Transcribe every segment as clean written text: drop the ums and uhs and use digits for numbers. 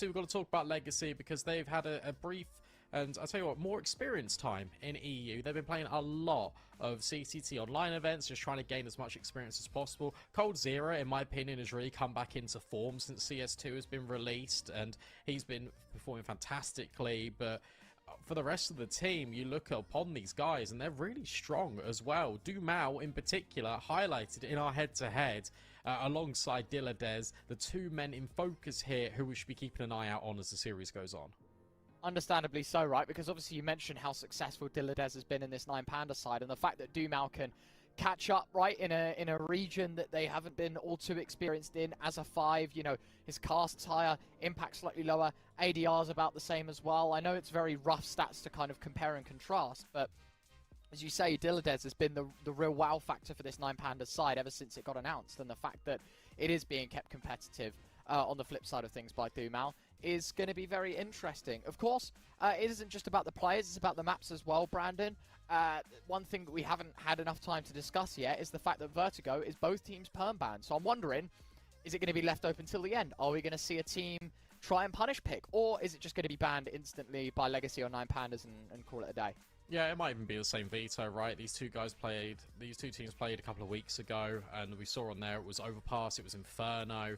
we've got to talk about Legacy because they've had a brief and I'll tell you what, more experience time in EU. They've been playing a lot of CCT online events, just trying to gain as much experience as possible. Cold Zero, in my opinion, has really come back into form since CS2 has been released, and he's been performing fantastically. But for the rest of the team, you look upon these guys, and they're really strong as well. Dumao, in particular, highlighted in our head-to-head, alongside Diladez, the two men in focus here who we should be keeping an eye out on as the series goes on. Understandably so, right? Because obviously you mentioned how successful Diladez has been in this 9Panda side, and the fact that Dumao can catch up, right, in a region that they haven't been all too experienced in as a 5. You know, his cast's higher, impact slightly lower, ADR's about the same as well. I know it's very rough stats to kind of compare and contrast, but as you say, Diladez has been the real wow factor for this 9Pandas side ever since it got announced, and the fact that it is being kept competitive on the flip side of things by Dumao is going to be very interesting. Of course, it isn't just about the players, it's about the maps as well, Brandon. One thing that we haven't had enough time to discuss yet is the fact that Vertigo is both teams perm banned. So I'm wondering, is it going to be left open till the end? Are we going to see a team try and punish pick? Or is it just going to be banned instantly by Legacy or 9Pandas and call it a day? Yeah, it might even be the same veto, right? These two teams played a couple of weeks ago, and we saw on there it was Overpass, it was Inferno.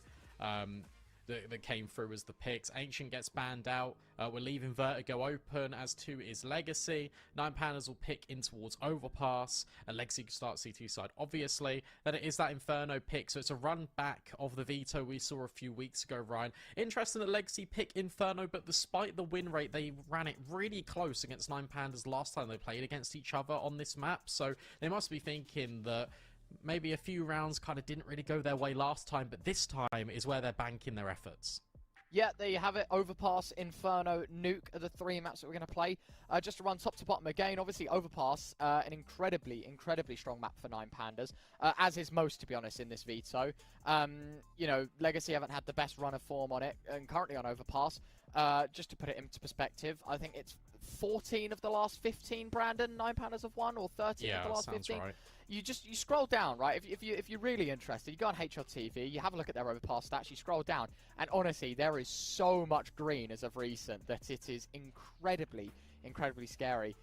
That came through as the picks. Ancient gets banned out. We're leaving Vertigo open, as 2 is Legacy. 9Pandas will pick in towards Overpass, and Legacy can start CT side, obviously. Then it is that Inferno pick, so it's a run back of the veto we saw a few weeks ago, Ryan. Interesting that Legacy pick Inferno, but despite the win rate, they ran it really close against 9Pandas last time they played against each other on this map, so they must be thinking that maybe a few rounds kind of didn't really go their way last time, but this time is where they're banking their efforts. Yeah, there you have it. Overpass, Inferno, Nuke are the 3 maps that we're going to play. Just to run top to bottom again, obviously Overpass, an incredibly strong map for 9Pandas, as is most, to be honest, in this veto. You know, Legacy haven't had the best run of form on it, and currently on Overpass. Just to put it into perspective, I think it's 14 of the last 15, Brandon, 9Pandas have won, or 13 of the last 15. Right. You scroll down, right? If you're really interested, you go on HLTV, you have a look at their Overpass stats, you scroll down, and honestly, there is so much green as of recent that it is incredibly scary.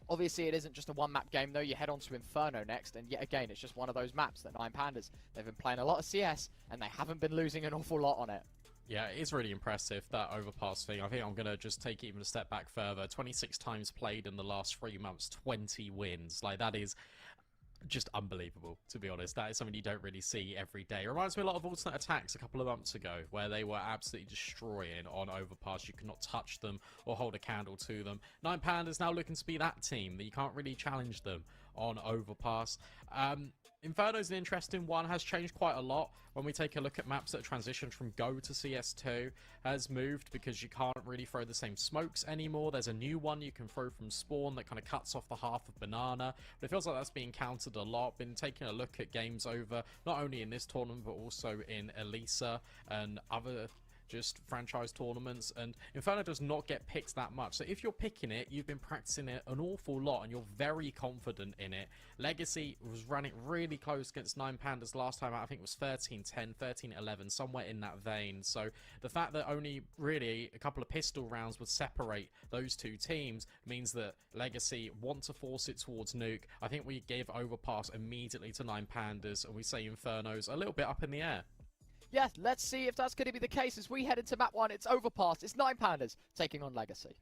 Obviously, it isn't just a one-map game, though. You head on to Inferno next, and yet again, it's just one of those maps that 9Pandas, they've been playing a lot of CS, and they haven't been losing an awful lot on it. Yeah, it is really impressive, that Overpass thing. I think I'm going to just take it even a step back further. 26 times played in the last 3 months, 20 wins. Like, that is just unbelievable, to be honest. That is something you don't really see every day. It reminds me a lot of Alternate Attacks a couple of months ago, where they were absolutely destroying on Overpass. You could not touch them or hold a candle to them. 9Pandas now looking to be that team that you can't really challenge them on Overpass. Inferno's an interesting one, has changed quite a lot when we take a look at maps that transitioned from Go to CS2, has moved because you can't really throw the same smokes anymore. There's a new one you can throw from spawn that kind of cuts off the half of Banana, but it feels like that's being countered a lot. Been taking a look at games over, not only in this tournament, but also in Elisa and other just franchise tournaments, and Inferno does not get picked that much. So if you're picking it, you've been practicing it an awful lot and you're very confident in it. Legacy was running really close against 9Pandas last time out. I think it was 13-10, 13-11, somewhere in that vein. So the fact that only really a couple of pistol rounds would separate those two teams means that Legacy want to force it towards Nuke. I think we gave Overpass immediately to 9Pandas, and we say Inferno's a little bit up in the air. Yeah, let's see if that's going to be the case as we head into map 1. It's Overpass, it's 9Pandas taking on Legacy.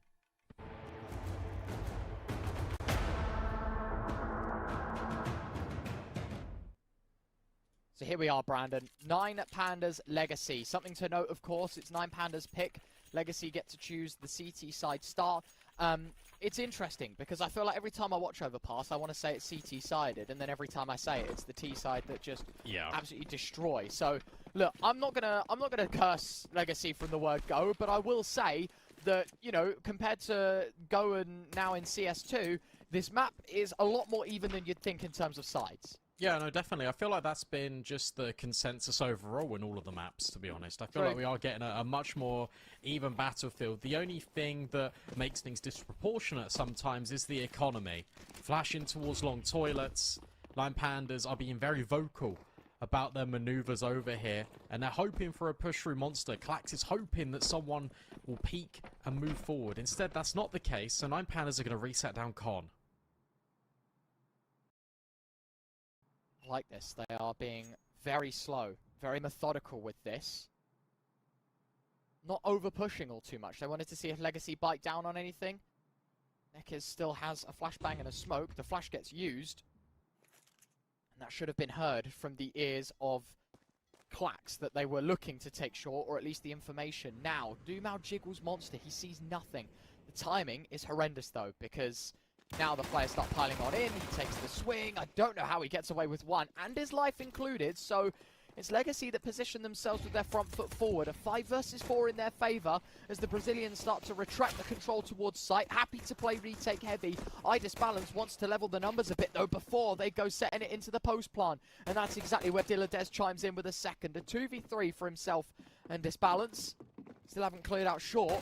So here we are, Brandon. 9Pandas Legacy. Something to note, of course, it's 9Pandas pick. Legacy get to choose the CT side start. It's interesting because I feel like every time I watch Overpass, I want to say it's CT sided, and then every time I say it, it's the T side that just absolutely destroy. So look, I'm not gonna curse Legacy from the word Go, but I will say that, you know, compared to Go and now in CS2, this map is a lot more even than you'd think in terms of sides. Yeah, no, definitely. I feel like that's been just the consensus overall in all of the maps, to be honest. I feel like we are getting a much more even battlefield. The only thing that makes things disproportionate sometimes is the economy. Flashing towards long toilets. 9Pandas are being very vocal about their maneuvers over here, and they're hoping for a push through monster. Klax is hoping that someone will peek and move forward. Instead, that's not the case, so 9Pandas are going to reset down Con. I like this. They are being very slow, very methodical with this. Not over-pushing all too much. They wanted to see if Legacy bite down on anything. Nekiz still has a flashbang and a smoke. The flash gets used. And that should have been heard from the ears of Klax that they were looking to take short, or at least the information. Now, Dumao jiggles monster. He sees nothing. The timing is horrendous, though, because now the players start piling on in. He takes the swing. I don't know how he gets away with one, and his life included, so it's Legacy that position themselves with their front foot forward. A 5 versus 4 in their favour as the Brazilians start to retract the control towards site. Happy to play retake heavy. Balance wants to level the numbers a bit though before they go setting it into the post plan. And that's exactly where Diladez chimes in with a second. A 2v3 for himself and Disbalance. Still haven't cleared out short.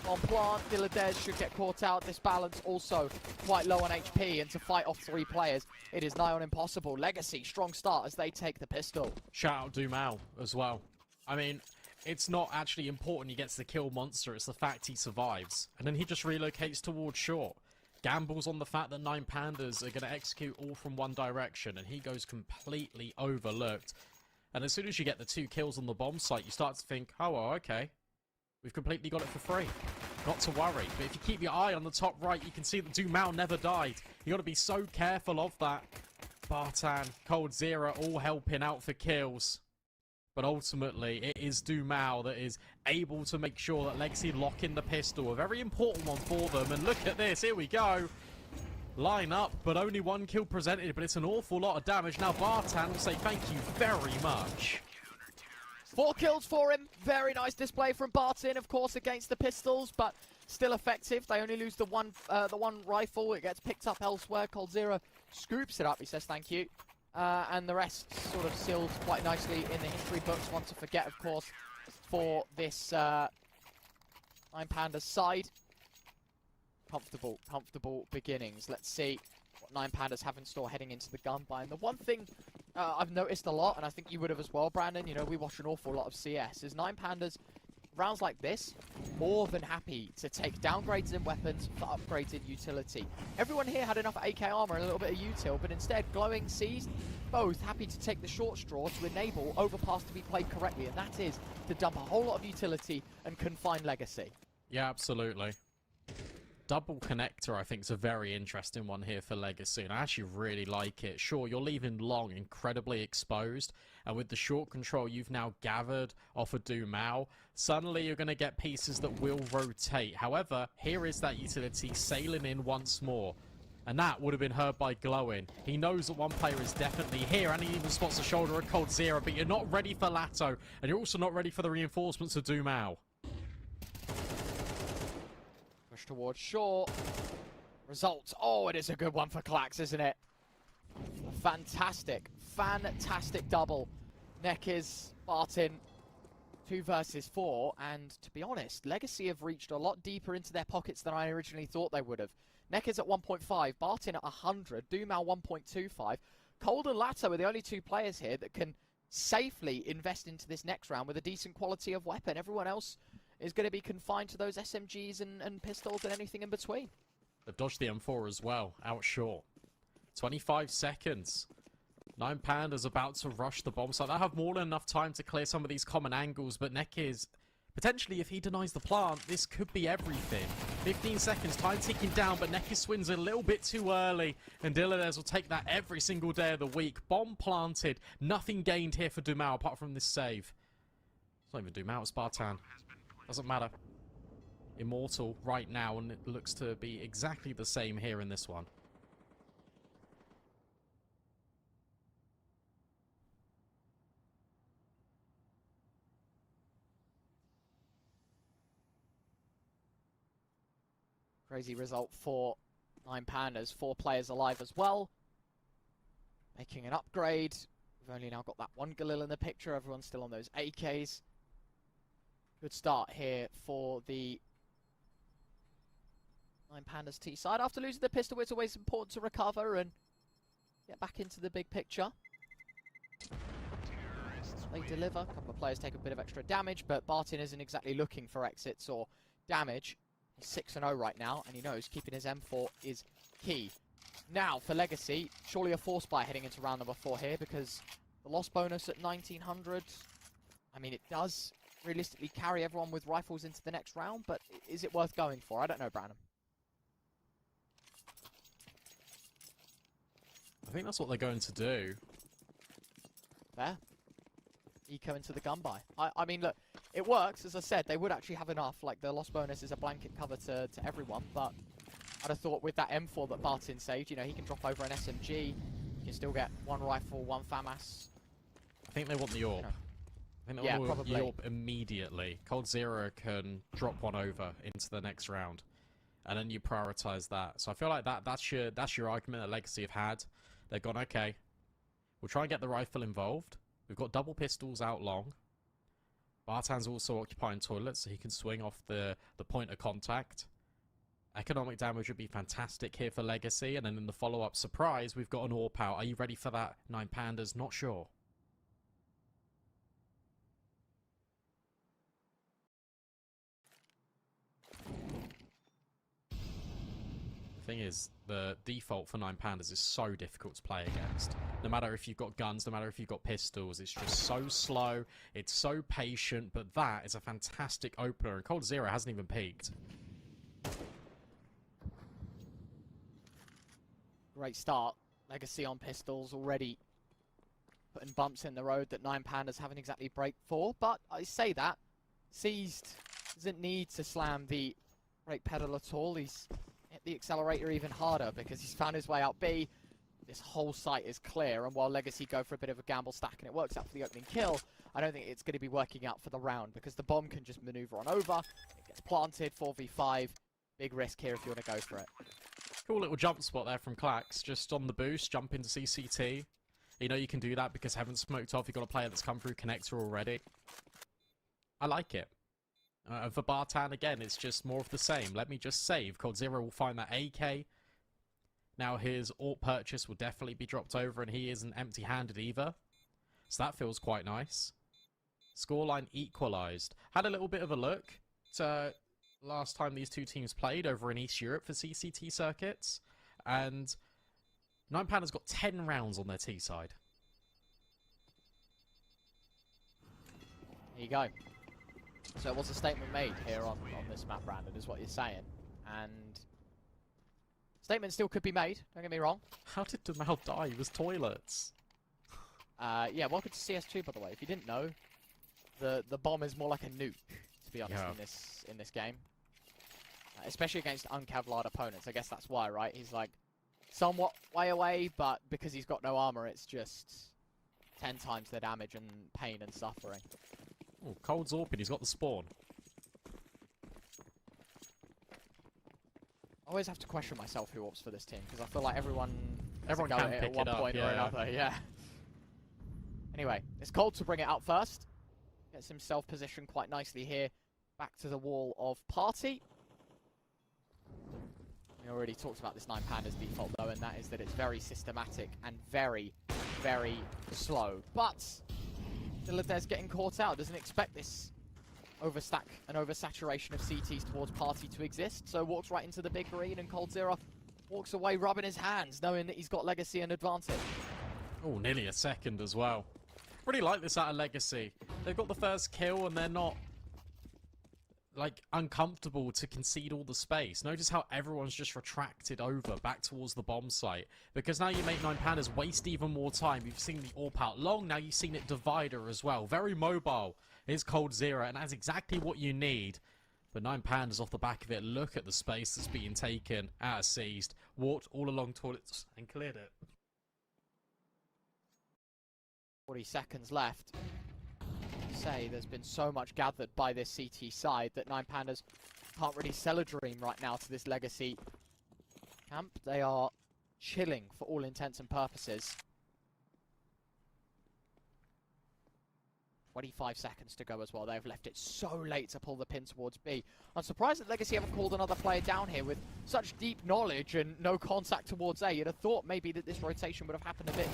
On plant, Diladez should get caught out. Disbalance also quite low on HP, and to fight off 3 players, it is nigh on impossible. Legacy, strong start as they take the pistol. Shout out Dumao as well. I mean, it's not actually important he gets the kill monster, it's the fact he survives. And then he just relocates towards short. Gambles on the fact that 9Pandas are going to execute all from one direction, and he goes completely overlooked. And as soon as you get the 2 kills on the bomb site, you start to think, oh, well, okay. We've completely got it for free. Not to worry. But if you keep your eye on the top right, you can see that Dumao never died. You got to be so careful of that. Bartan, Coldzera all helping out for kills. But ultimately, it is Dumao that is able to make sure that Legacy lock in the pistol. A very important one for them. And look at this. Here we go. Line up, but only 1 kill presented. But it's an awful lot of damage. Now Bartan will say thank you very much. 4 kills for him. Very nice display from Barton, of course, against the pistols, but still effective. They only lose the one rifle. It gets picked up elsewhere. Coldzera scoops it up. He says thank you. And the rest sort of sealed quite nicely in the history books. One to forget, of course, for this 9Pandas side. Comfortable beginnings. Let's see what 9Pandas have in store heading into the gun buy. And the one thing I've noticed a lot, and I think you would have as well, Brandon, you know, we watch an awful lot of CS, is 9Pandas, rounds like this, more than happy to take downgrades in weapons for upgrades in utility. Everyone here had enough AK armor and a little bit of util, but instead, Glowing Seas, both happy to take the short straw to enable Overpass to be played correctly, and that is to dump a whole lot of utility and confine Legacy. Yeah, absolutely. Double connector, I think, is a very interesting one here for Legacy, and I actually really like it. Sure, you're leaving long incredibly exposed, and with the short control you've now gathered off of Dumao, suddenly you're going to get pieces that will rotate. However, here is that utility sailing in once more, and that would have been heard by Glowing. He knows that one player is definitely here, and he even spots the shoulder of Coldzera, but you're not ready for Lato, and you're also not ready for the reinforcements of Dumao. Push towards short. Results. Oh, it is a good one for Klax, isn't it? Fantastic double. Nekiz, Barton, 2 versus 4. And to be honest, Legacy have reached a lot deeper into their pockets than I originally thought they would have. Nekiz at 1.5, Barton at 100, Dumao 1.25. Cold and Lato are the only 2 players here that can safely invest into this next round with a decent quality of weapon. Everyone else is going to be confined to those SMGs and pistols and anything in between. They've dodged the M4 as well, out short. 25 seconds. 9Pandas about to rush the bomb site. They have more than enough time to clear some of these common angles, but Nekiz, potentially if he denies the plant, this could be everything. 15 seconds, time ticking down, but Nekiz swings a little bit too early, and Diladez will take that every single day of the week. Bomb planted, nothing gained here for Dumao apart from this save. It's not even Dumao, it's Bartan. Doesn't matter. Immortal right now, and it looks to be exactly the same here in this one. Crazy result for 9Pandas. 4 players alive as well. Making an upgrade. We've only now got that one Galil in the picture. Everyone's still on those AKs. Good start here for the 9Pandas T side. After losing the pistol, it's always important to recover and get back into the big picture. They deliver. A couple of players take a bit of extra damage, but Bartin isn't exactly looking for exits or damage. He's 6-0 right now, and he knows keeping his M4 is key. Now, for Legacy, surely a force buy heading into round number 4 here, because the loss bonus at 1900, I mean, it does realistically carry everyone with rifles into the next round, but is it worth going for? I don't know, Branham. I think that's what they're going to do. Fair. Eco into the gun buy. I mean, look, it works. As I said, they would actually have enough. Like, the loss bonus is a blanket cover to everyone, but I'd have thought with that M4 that Bartin saved, you know, he can drop over an SMG. You can still get one rifle, one FAMAS. I think they want the AWP. You know. I think they want the AWP immediately. Cold Zero can drop one over into the next round, and then you prioritize that. So I feel like that's your argument that Legacy have had. They've gone, okay, we'll try and get the rifle involved. We've got double pistols out long. Bartan's also occupying toilets, so he can swing off the point of contact. Economic damage would be fantastic here for Legacy, and then in the follow-up surprise, we've got an AWP out. Are you ready for that, 9Pandas? Not sure. The thing is, the default for 9Pandas is so difficult to play against. No matter if you've got guns, no matter if you've got pistols, it's just so slow, it's so patient, but that is a fantastic opener, and Cold Zero hasn't even peaked. Great start. Legacy on pistols already putting bumps in the road that 9Pandas haven't exactly break for, but I say that. Seized doesn't need to slam the brake pedal at all. He's hit the accelerator even harder because he's found his way out B. This whole site is clear, and while Legacy go for a bit of a gamble stack and it works out for the opening kill, I don't think it's going to be working out for the round because the bomb can just maneuver on over. It gets planted, 4v5. Big risk here if you want to go for it. Cool little jump spot there from Klax, just on the boost, jump into CCT. You know you can do that because Heaven's smoked off, you've got a player that's come through connector already. I like it. For Bartan, again, it's just more of the same. Let me just save. Cold Zero will find that AK. Now his AWP purchase will definitely be dropped over, and he isn't empty-handed either. So that feels quite nice. Scoreline equalised. Had a little bit of a look to last time these two teams played over in East Europe for CCT circuits, and 9Pandas got 10 rounds on their T side. There you go. So it was a statement made here on this map, Brandon, is what you're saying. And statement still could be made, don't get me wrong. How did Demal die? He was toilets. Yeah, welcome to CS2, by the way. If you didn't know, the bomb is more like a nuke, to be honest, in this game. Especially against unkevlared opponents. I guess that's why, right? He's like somewhat way away, but because he's got no armor, it's just 10 times the damage and pain and suffering. Oh, Cold Zorpin, he's got the spawn. I always have to question myself who opts for this team, because I feel like everyone can pick pick at one it up, point or yeah. another, yeah. Anyway, it's Cold to bring it out first. Gets himself positioned quite nicely here. Back to the wall of Party. We already talked about this 9Pandas default though, and that is that it's very systematic and very, very slow. But Diladez getting caught out, doesn't expect this overstack and oversaturation of CTs towards Party to exist, so walks right into the big green, and Cold Zero walks away rubbing his hands, knowing that he's got Legacy and advantage. Oh, nearly a second as well. Really like this out of Legacy. They've got the first kill and they're not like uncomfortable to concede all the space. Notice how everyone's just retracted over back towards the bomb site, because now you make 9Pandas waste even more time. You've seen the AWP out long, now you've seen it divider as well. Very mobile is Cold Zero, and that's exactly what you need. But 9Pandas off the back of it, look at the space that's being taken out of seized, walked all along toilets and cleared it. 40 seconds left. Say there's been so much gathered by this CT side that 9Pandas can't really sell a dream right now to this Legacy camp. They are chilling for all intents and purposes. 25 seconds to go as well. They've left it so late to pull the pin towards B. I'm surprised that Legacy haven't called another player down here with such deep knowledge and no contact towards A. You'd have thought maybe that this rotation would have happened a bit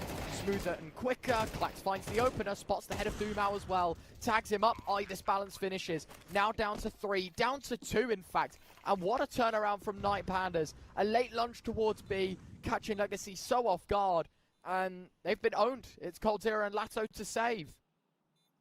smoother and quicker. Klax finds the opener, spots the head of Doomao as well, tags him up. This balance finishes. Now down to 3, down to 2 in fact. And what a turnaround from 9Pandas. A late lunge towards B, catching Legacy so off guard. And they've been owned. It's coldzera and Lato to save.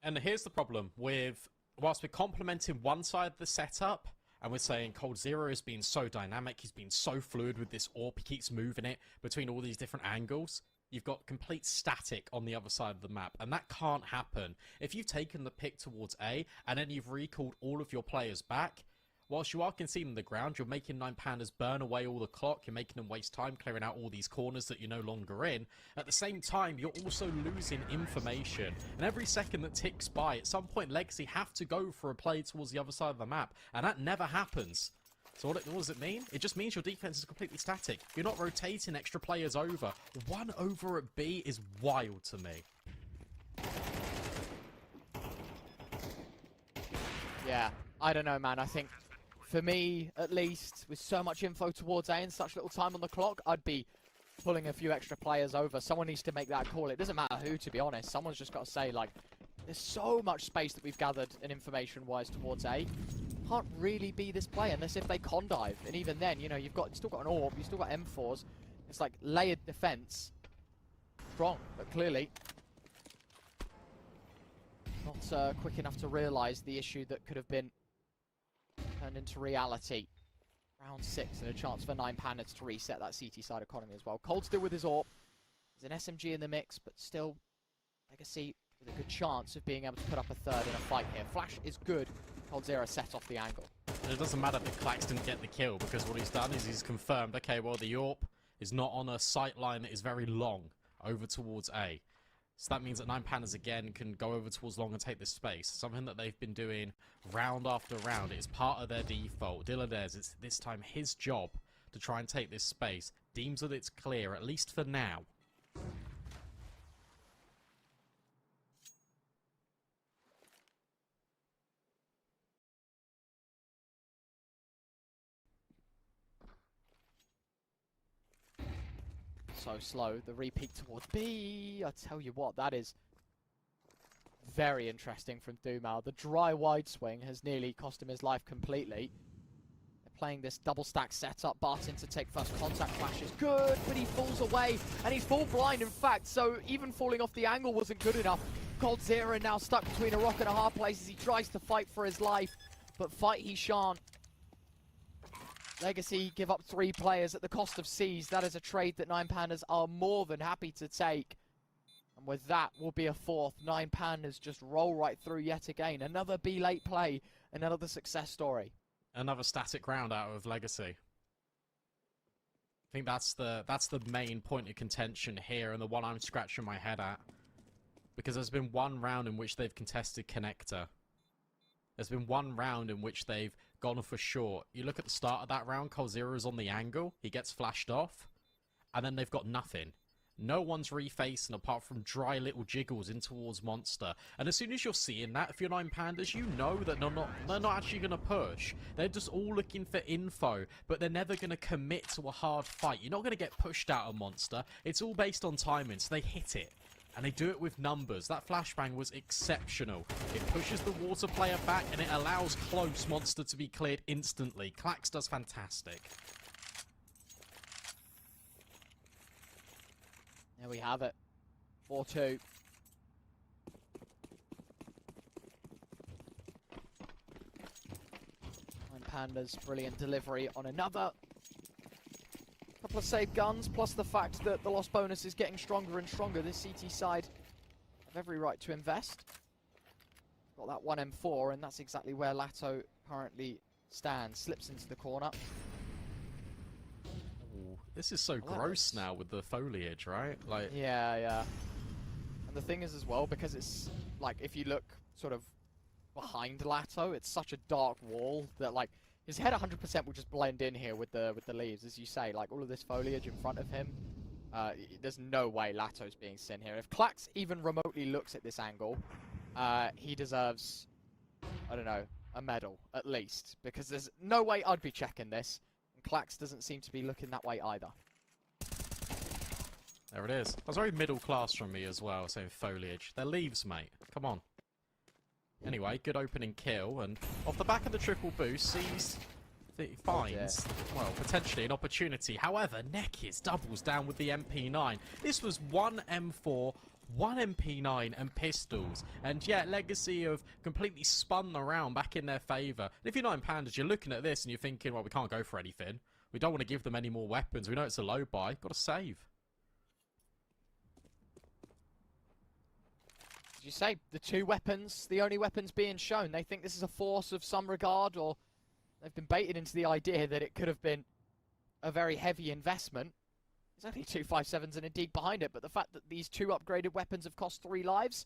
And here's the problem with, whilst we're complimenting one side of the setup, and we're saying coldzera has been so dynamic, he's been so fluid with this AWP, he keeps moving it between all these different angles, you've got complete static on the other side of the map, and that can't happen. If you've taken the pick towards A, and then you've recalled all of your players back, whilst you are conceding the ground, you're making 9Pandas burn away all the clock, you're making them waste time clearing out all these corners that you're no longer in. At the same time, you're also losing information. And every second that ticks by, at some point Legacy have to go for a play towards the other side of the map. And that never happens. So what does it mean? It just means your defense is completely static. You're not rotating extra players over. 1 over at B is wild to me. Yeah, I don't know, man. I think, for me, at least, with so much info towards A and such little time on the clock, I'd be pulling a few extra players over. Someone needs to make that call. It doesn't matter who, to be honest. Someone's just got to say, like, there's so much space that we've gathered and information-wise towards A. Can't really be this play unless if they condive. And even then, you know, you've still got an AWP, you've still got M4s. It's like layered defense. Strong, but clearly not quick enough to realize the issue that could have been turned into reality. Round 6 and a chance for 9Pandas to reset that CT side economy as well. Cold still with his AWP. There's an SMG in the mix, but still Legacy with a good chance of being able to put up a third in a fight here. Flash is good. coldzera set off the angle. And it doesn't matter that Klax didn't get the kill, because what he's done is he's confirmed, okay, well, the AWP is not on a sight line that is very long over towards A. So that means that 9Pandas again can go over towards long and take this space. Something that they've been doing round after round. It's part of their default. Dilladez, it's this time his job to try and take this space. Deems that it's clear, at least for now. So slow. The repeat towards B. I tell you what, that is very interesting from Doomao. The dry wide swing has nearly cost him his life completely. They're playing this double stack setup. Barton to take first contact. Flash is good, but he falls away and he's full blind in fact. So even falling off the angle wasn't good enough. coldzera now stuck between a rock and a hard place as he tries to fight for his life, but fight he shan't. Legacy give up 3 players at the cost of C's. That is a trade that 9Pandas are more than happy to take. And with that will be a 4th. 9Pandas just roll right through yet again. Another B late play, another success story. Another static round out of Legacy. I think that's the main point of contention here, and the one I'm scratching my head at. Because there's been one round in which they've contested connector. There's been one round in which they've gone for short. You look at the start of that round, coldzera's on the angle, he gets flashed off, and then they've got nothing. No one's refacing apart from dry little jiggles in towards Monster. And as soon as you're seeing that, if you're 9Pandas, you know that they're not actually going to push. They're just all looking for info, but they're never going to commit to a hard fight. You're not going to get pushed out of Monster. It's all based on timing, so they hit it. And they do it with numbers. That flashbang was exceptional. It pushes the water player back, and it allows close Monster to be cleared instantly. Klax does fantastic. There we have it. 4-2. Pandas, brilliant delivery on another. Couple of saved guns, plus the fact that the loss bonus is getting stronger and stronger. This CT side have every right to invest. Got that 1 M4, and that's exactly where Lato currently stands. Slips into the corner. Ooh, this is so gross now with the foliage, right? Like, yeah. And the thing is as well, because it's like, if you look sort of behind Lato, it's such a dark wall that like his head 100% will just blend in here with the leaves, as you say. Like all of this foliage in front of him, there's no way Lato's being seen here. If Klax even remotely looks at this angle, he deserves, I don't know, a medal at least, because there's no way I'd be checking this, and Klax doesn't seem to be looking that way either. There it is. That's very middle class from me as well, saying foliage. They're leaves, mate. Come on. Anyway, good opening kill, and off the back of the triple boost, sees... finds, well, potentially an opportunity. However, Nekiz doubles down with the MP9. This was one M4, one MP9 and pistols. And yet, Legacy have completely spun around back in their favour. And if you're 9Pandas, you're looking at this and you're thinking, well, we can't go for anything. We don't want to give them any more weapons. We know it's a low buy. Got to save. As you say, the two weapons, the only weapons being shown. They think this is a force of some regard, or they've been baited into the idea that it could have been a very heavy investment. There's only 257s and Indeed behind it, but the fact that these two upgraded weapons have cost 3 lives,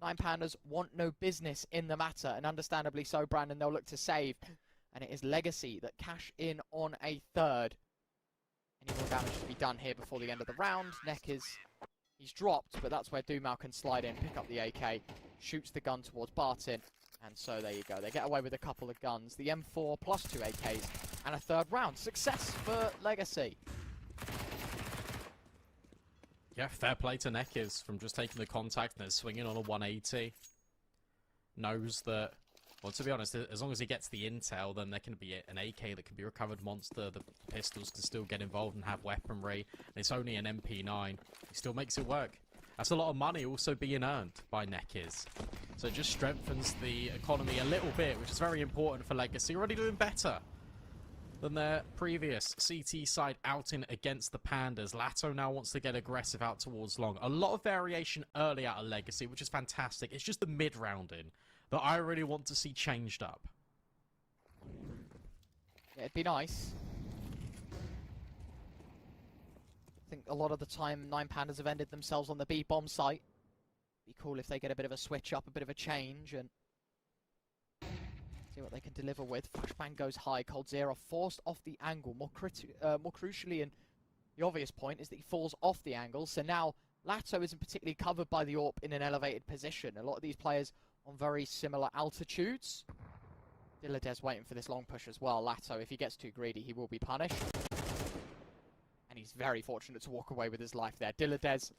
9Pandas want no business in the matter, and understandably so, Brandon, they'll look to save. And it is Legacy that cash in on a third. Any more damage to be done here before the end of the round. Nekiz, he's dropped, but that's where Dumal can slide in, pick up the AK, shoots the gun towards Bartin. And so there you go. They get away with a couple of guns. The M4 plus 2 AKs and a third round. Success for Legacy. Yeah, fair play to Nekiz from just taking the contact and then swinging on a 180. Knows that, well, to be honest, as long as he gets the intel, then there can be an AK that can be recovered monster. The pistols can still get involved and have weaponry. And it's only an MP9. He still makes it work. That's a lot of money also being earned by Nekiz. So it just strengthens the economy a little bit, which is very important for Legacy. Already doing better than their previous CT side outing against the Pandas. Lato now wants to get aggressive out towards long. A lot of variation early out of Legacy, which is fantastic. It's just the mid-rounding that I really want to see changed up. Yeah, it'd be nice. I think a lot of the time 9Pandas have ended themselves on the B-bomb site. Be cool if they get a bit of a switch up, a bit of a change, and see what they can deliver with. Flashbang goes high. Coldzera forced off the angle. More crucially, and the obvious point is that he falls off the angle. So now Lato isn't particularly covered by the AWP in an elevated position. A lot of these players on very similar altitudes. Diladez waiting for this long push as well. Lato, if he gets too greedy, he will be punished. And he's very fortunate to walk away with his life there. Diladez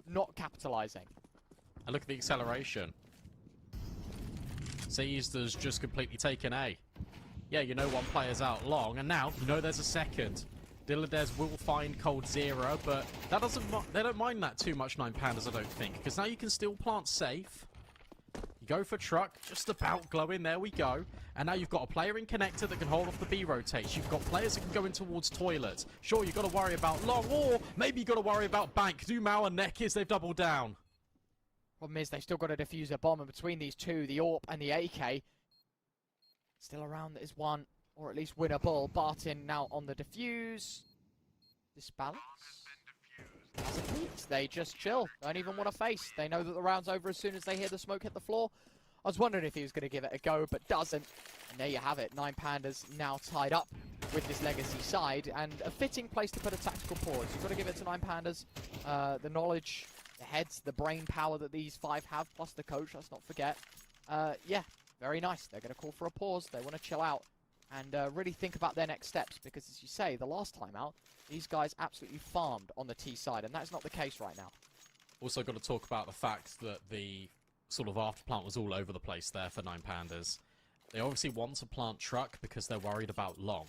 not capitalizing. And look at the acceleration. Seized has just completely taken A. Yeah, you know one player's out long, and now you know there's a second. Diladez will find Coldzera, but that doesn't. They don't mind that too much, 9Pandas, I don't think, because now you can still plant safe. You go for truck, just about glowing. There we go. And now you've got a player in connector that can hold off the B rotates. You've got players that can go in towards toilets. Sure, you've got to worry about long, or maybe you've got to worry about bank. Dumal and Nekiz, they've doubled down. Problem is, they've still got to defuse a bomb, and between these two, the AWP and the AK, still around is one, or at least winnable. Bartin now on the defuse. Disbalance. As a beat, they just chill. Don't even want to face. They know that the round's over as soon as they hear the smoke hit the floor. I was wondering if he was going to give it a go, but doesn't. And there you have it. 9Pandas now tied up with this Legacy side, and a fitting place to put a tactical pause. You've got to give it to 9Pandas. The knowledge, the heads, the brain power that these 5 have, plus the coach, let's not forget. Yeah, very nice. They're going to call for a pause. They want to chill out and really think about their next steps, because as you say, the last time out, these guys absolutely farmed on the T side, and that's not the case right now. Also got to talk about the fact that the sort of after plant was all over the place there for 9Pandas. They obviously want to plant truck because they're worried about long.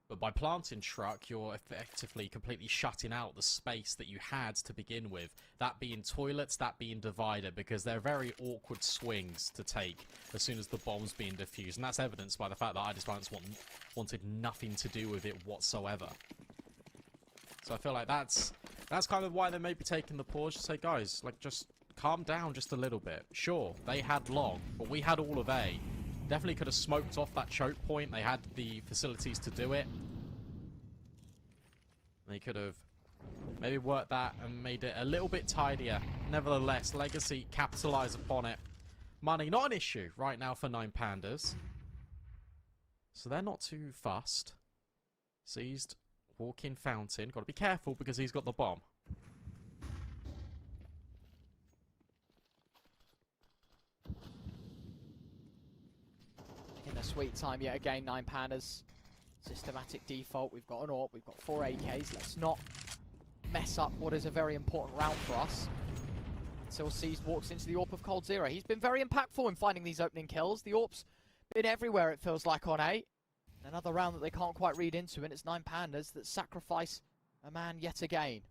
But by planting truck, you're effectively completely shutting out the space that you had to begin with. That being toilets, that being divider, because they're very awkward swings to take as soon as the bomb's being defused. And that's evidenced by the fact that iDefiance wanted nothing to do with it whatsoever. So I feel like that's kind of why they may be taking the pause to say, guys, like, just calm down just a little bit. Sure, they had long, but we had all of A. Definitely could have smoked off that choke point. They had the facilities to do it. They could have maybe worked that and made it a little bit tidier. Nevertheless, Legacy capitalize upon it. Money, not an issue right now for 9Pandas. So they're not too fussed. Seized. Walk-in fountain. Got to be careful because he's got the bomb. sweet time yet again, 9Pandas. Systematic default. We've got an AWP, we've got 4 AKs. Let's not mess up what is a very important round for us. Until Seized walks into the AWP of coldzera. He's been very impactful in finding these opening kills. The AWP's been everywhere, it feels like, on A. Another round that they can't quite read into, and it's 9Pandas that sacrifice a man yet again.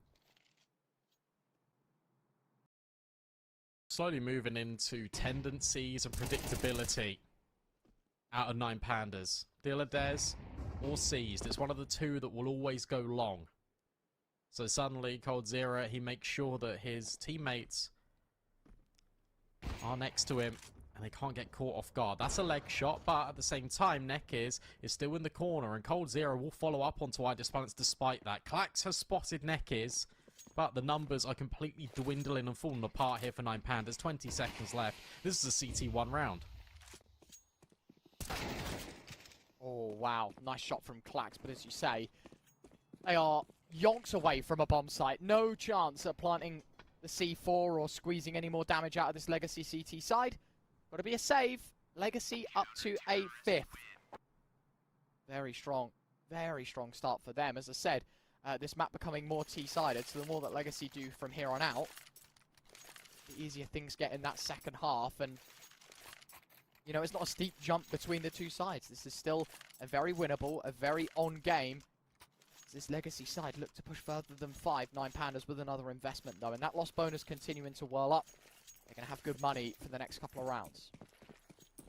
Slowly moving into tendencies and predictability out of 9Pandas. Diladez or Seized. It's one of the two that will always go long. So suddenly, coldzera, he makes sure that his teammates are next to him and they can't get caught off guard. That's a leg shot, but at the same time, Nekiz is still in the corner, and coldzera will follow up onto iDisbalance despite that. Klax has spotted Nekiz, but the numbers are completely dwindling and falling apart here for 9Pandas. 20 seconds left. This is a CT1 round. Oh, wow. Nice shot from Klax, but as you say, they are yonks away from a bomb site. No chance at planting the C4 or squeezing any more damage out of this Legacy CT side. Got to be a save. Legacy up to a 5th. Very strong start for them. As I said, this map becoming more T-sided, so the more that Legacy do from here on out, the easier things get in that second half. And, you know, it's not a steep jump between the two sides. This is still a very winnable, a very on game. This Legacy side look to push further than 5. 9Pandas with another investment, though. And that lost bonus continuing to whirl up. They're going to have good money for the next couple of rounds.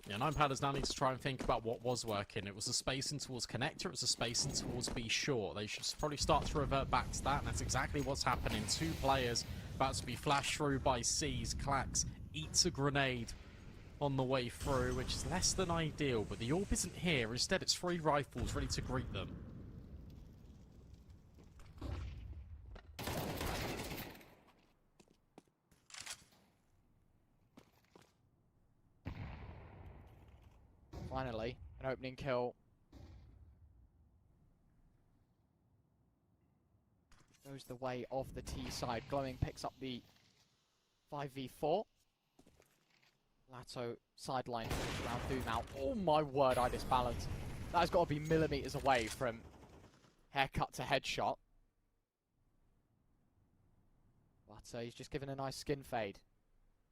Yeah, 9Pandas now need to try and think about what was working. It was a spacing towards Connector. It was a spacing towards Be Sure. They should probably start to revert back to that, and that's exactly what's happening. 2 players about to be flashed through by C's. Klax eats a grenade on the way through, which is less than ideal, but the AWP isn't here. Instead, it's 3 rifles ready to greet them. Finally, an opening kill. Goes the way of the T side. Glowing picks up the 5v4. Lato sideline around Doom. Oh my word, iDisbalance. That has got to be millimeters away from haircut to headshot. But he's just given a nice skin fade.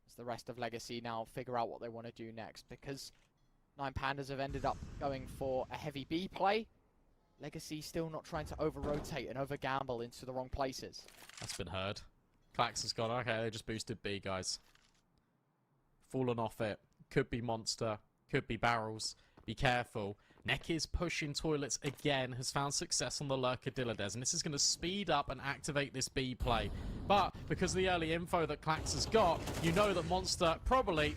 As the rest of Legacy now figure out what they want to do next. Because 9Pandas have ended up going for a heavy B play. Legacy still not trying to over-rotate and over-gamble into the wrong places. That's been heard. Klax has gone, okay, they just boosted B, guys. Fallen off it. Could be Monster. Could be Barrels. Be careful. Nekiz pushing toilets again. Has found success on the Lurker Diladez. And this is going to speed up and activate this B play. But because of the early info that Klax has got, you know that Monster probably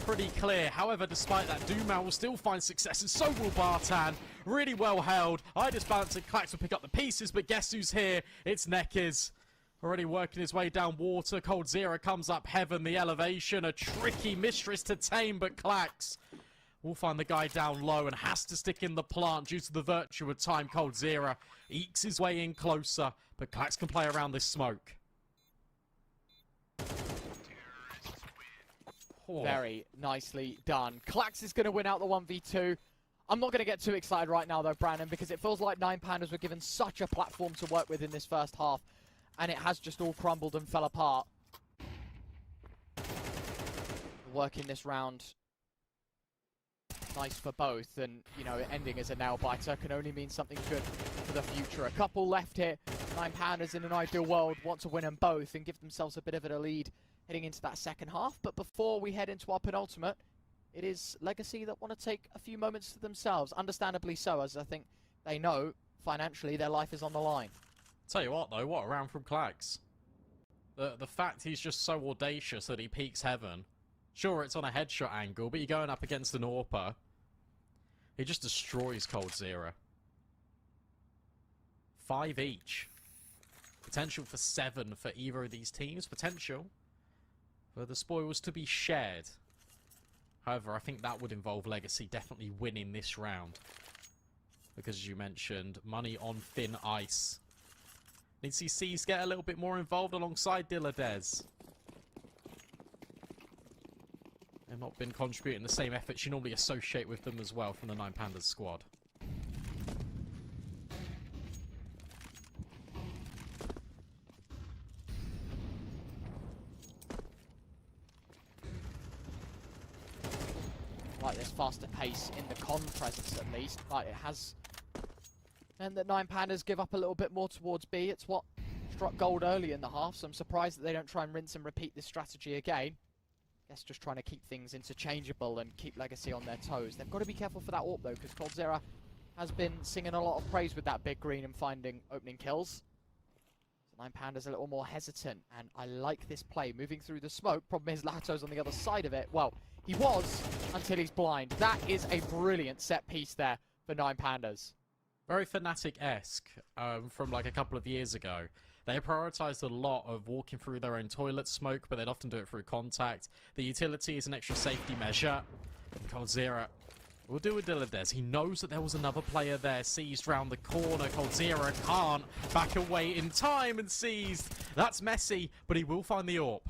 pretty clear. However, despite that, Dumal will still find success, and so will Bartan. Really well held. iDisbalance and Klax will pick up the pieces, but guess who's here? It's Nekiz. Already working his way down water. coldzera comes up heaven. The elevation, a tricky mistress to tame, but Klax will find the guy down low and has to stick in the plant due to the virtue of time. coldzera ekes his way in closer, but Klax can play around this smoke. Very nicely done. Klax is going to win out the 1v2. I'm not going to get too excited right now, though, Brandon, because it feels like 9Pandas were given such a platform to work with in this first half, and it has just all crumbled and fell apart. Working this round, nice for both, and, you know, ending as a nail-biter can only mean something good for the future. A couple left here. 9Pandas in an ideal world want to win them both and give themselves a bit of a lead heading into that second half. But before we head into our penultimate, it is Legacy that want to take a few moments to themselves. Understandably so, as I think they know financially their life is on the line. Tell you what, though, what a round from Klax. The fact he's just so audacious that he peaks heaven. Sure, it's on a headshot angle, but you're going up against an AWPer. He just destroys coldzera. 5 each. Potential for 7 for either of these teams. Potential for the spoils to be shared. However, I think that would involve Legacy definitely winning this round. Because, as you mentioned, money on thin ice. Need to see C's get a little bit more involved alongside Diladez. They've not been contributing the same efforts you normally associate with them as well from the 9Pandas squad. Like this faster pace in the con presence at least. Like it has meant that 9Pandas give up a little bit more towards B. It's what struck gold early in the half, so I'm surprised that they don't try and rinse and repeat this strategy again. Guess just trying to keep things interchangeable and keep Legacy on their toes. They've got to be careful for that AWP though, because coldzera has been singing a lot of praise with that big green and finding opening kills. So 9Pandas a little more hesitant, and I like this play. Moving through the smoke, problem is Lato's on the other side of it. Well, he was until he's blind. That is a brilliant set piece there for 9Pandas. Very Fnatic-esque from like a couple of years ago. They prioritized a lot of walking through their own toilet smoke, but they'd often do it through contact. The utility is an extra safety measure. coldzera will do a Dilladez. He knows that there was another player there, seized round the corner. coldzera can't back away in time and seized. That's messy, but he will find the AWP.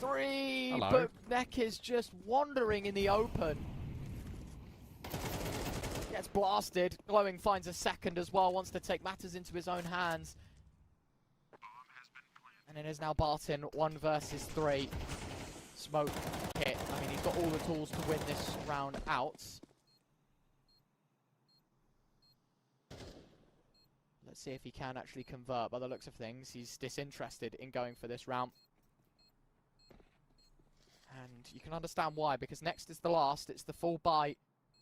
Three, hello. But Neck is just wandering in the open. Gets blasted. Glowing finds a second as well, wants to take matters into his own hands. And it is now Barton, 1 versus 3. Smoke hit. I mean, he's got all the tools to win this round out. Let's see if he can actually convert. By the looks of things, he's disinterested in going for this round. And you can understand why, because next is the last. It's the full buy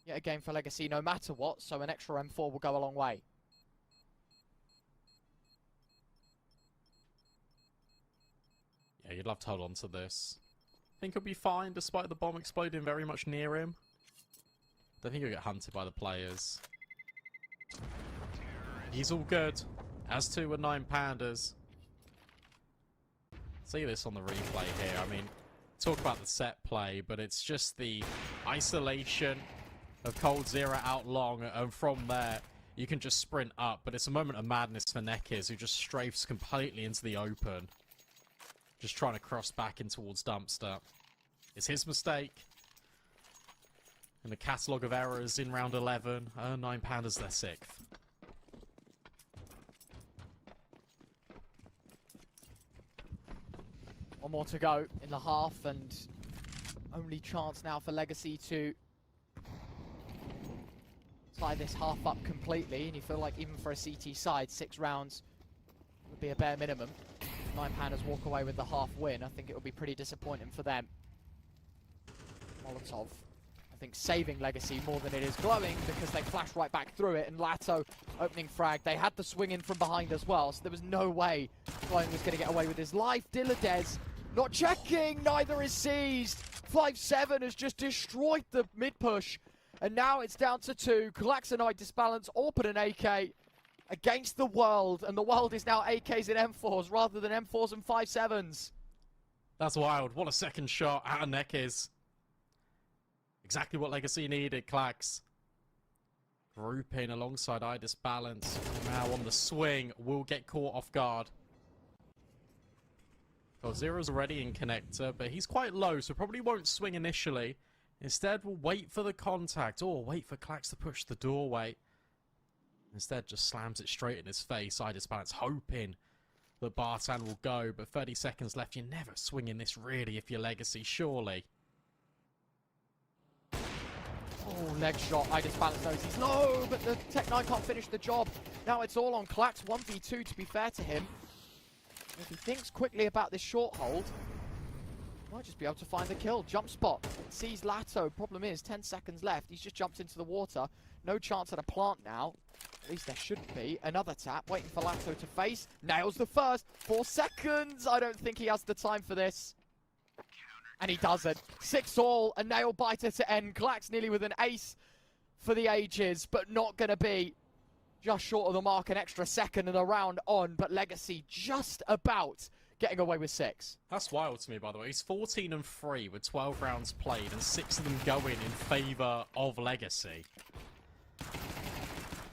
yet again for Legacy no matter what, so an extra M4 will go a long way. Yeah, you'd love to hold on to this. Think he'll be fine despite the bomb exploding very much near him. Don't think he'll get hunted by the players. He's all good, as too with 9Pandas. See this on the replay here. I mean, talk about the set play, but it's just the isolation of coldzera out long, and from there you can just sprint up. But it's a moment of madness for Nekiz, who just strafes completely into the open, just trying to cross back in towards Dumpster. It's his mistake in the catalogue of errors in round 11. 9Pandas, they're 6th. One more to go in the half, and only chance now for Legacy to tie this half up completely. And you feel like even for a CT side, 6 rounds would be a bare minimum. 9Pandas walk away with the half win. I think it would be pretty disappointing for them. Molotov, I think, saving Legacy more than it is glowing, because they flash right back through it. And Lato opening frag. They had the swing in from behind as well, so there was no way glowing was going to get away with his life. Dilladez not checking, neither is seized. 5-7 has just destroyed the mid push, and now it's down to 2. Klaxonite disbalance, AWP and an AK against the world, and the world is now AKs and M4s rather than M4s and 5-7s. That's wild. What a second shot out of Nekiz. Exactly what Legacy needed, Klax. Grouping alongside iDisbalance. Now on the swing, will get caught off guard. coldzera's already in connector, but he's quite low, so probably won't swing initially. Instead, we'll wait for the contact, or wait for Klax to push the doorway. Instead, just slams it straight in his face. iDisbalance hoping that Bartan will go, but 30 seconds left. You're never swinging this really if you're Legacy, surely. Oh, leg shot. iDisbalance knows he's low, but the Tech-9 can't finish the job. Now it's all on Klax. 1v2 to be fair to him. If he thinks quickly about this short hold, might just be able to find the kill. Jump spot. Sees Lato. Problem is, 10 seconds left. He's just jumped into the water. No chance at a plant now. At least there shouldn't be. Another tap. Waiting for Lato to face. Nails the first. 4 seconds. I don't think he has the time for this. And he doesn't. 6 all. A nail biter to end. Klax nearly with an ace for the ages, but not going to be. Just short of the mark. An extra second and a round on. But Legacy just about getting away with 6. That's wild to me, by the way. He's 14-3 with 12 rounds played, and 6 of them going in favour of Legacy.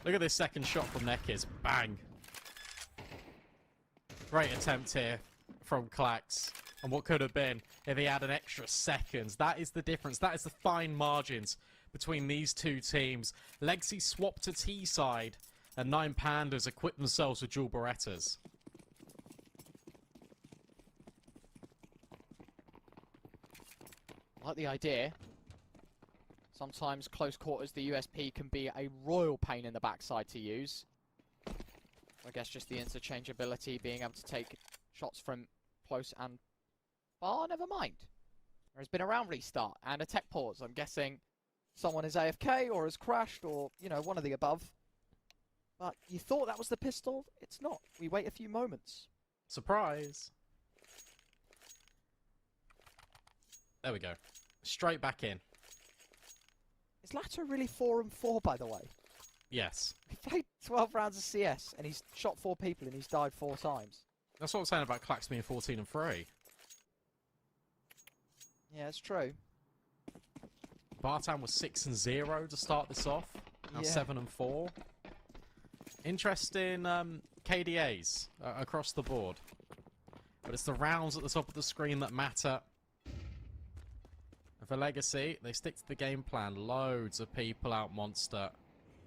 Look at this second shot from Nekiz. Bang. Great attempt here from Klax. And what could have been if he had an extra seconds. That is the difference. That is the fine margins between these two teams. Legacy swapped to T-side, and 9Pandas equipped themselves with dual Berettas. I like the idea. Sometimes close quarters, the USP can be a royal pain in the backside to use. I guess just the interchangeability, being able to take shots from close and far, never mind. There has been a round restart and a tech pause. I'm guessing someone is AFK or has crashed or, you know, one of the above. But you thought that was the pistol? It's not. We wait a few moments. Surprise! There we go. Straight back in. Is Lato really 4 and 4, by the way? Yes. He played 12 rounds of CS and he's shot 4 people and he's died 4 times. That's what I'm saying about Clax being 14 and 3. Yeah, it's true. Bartan was 6 and 0 to start this off. Now 7 and 4. Interesting KDAs across the board. But it's the rounds at the top of the screen that matter. And for Legacy, they stick to the game plan. Loads of people out Monster.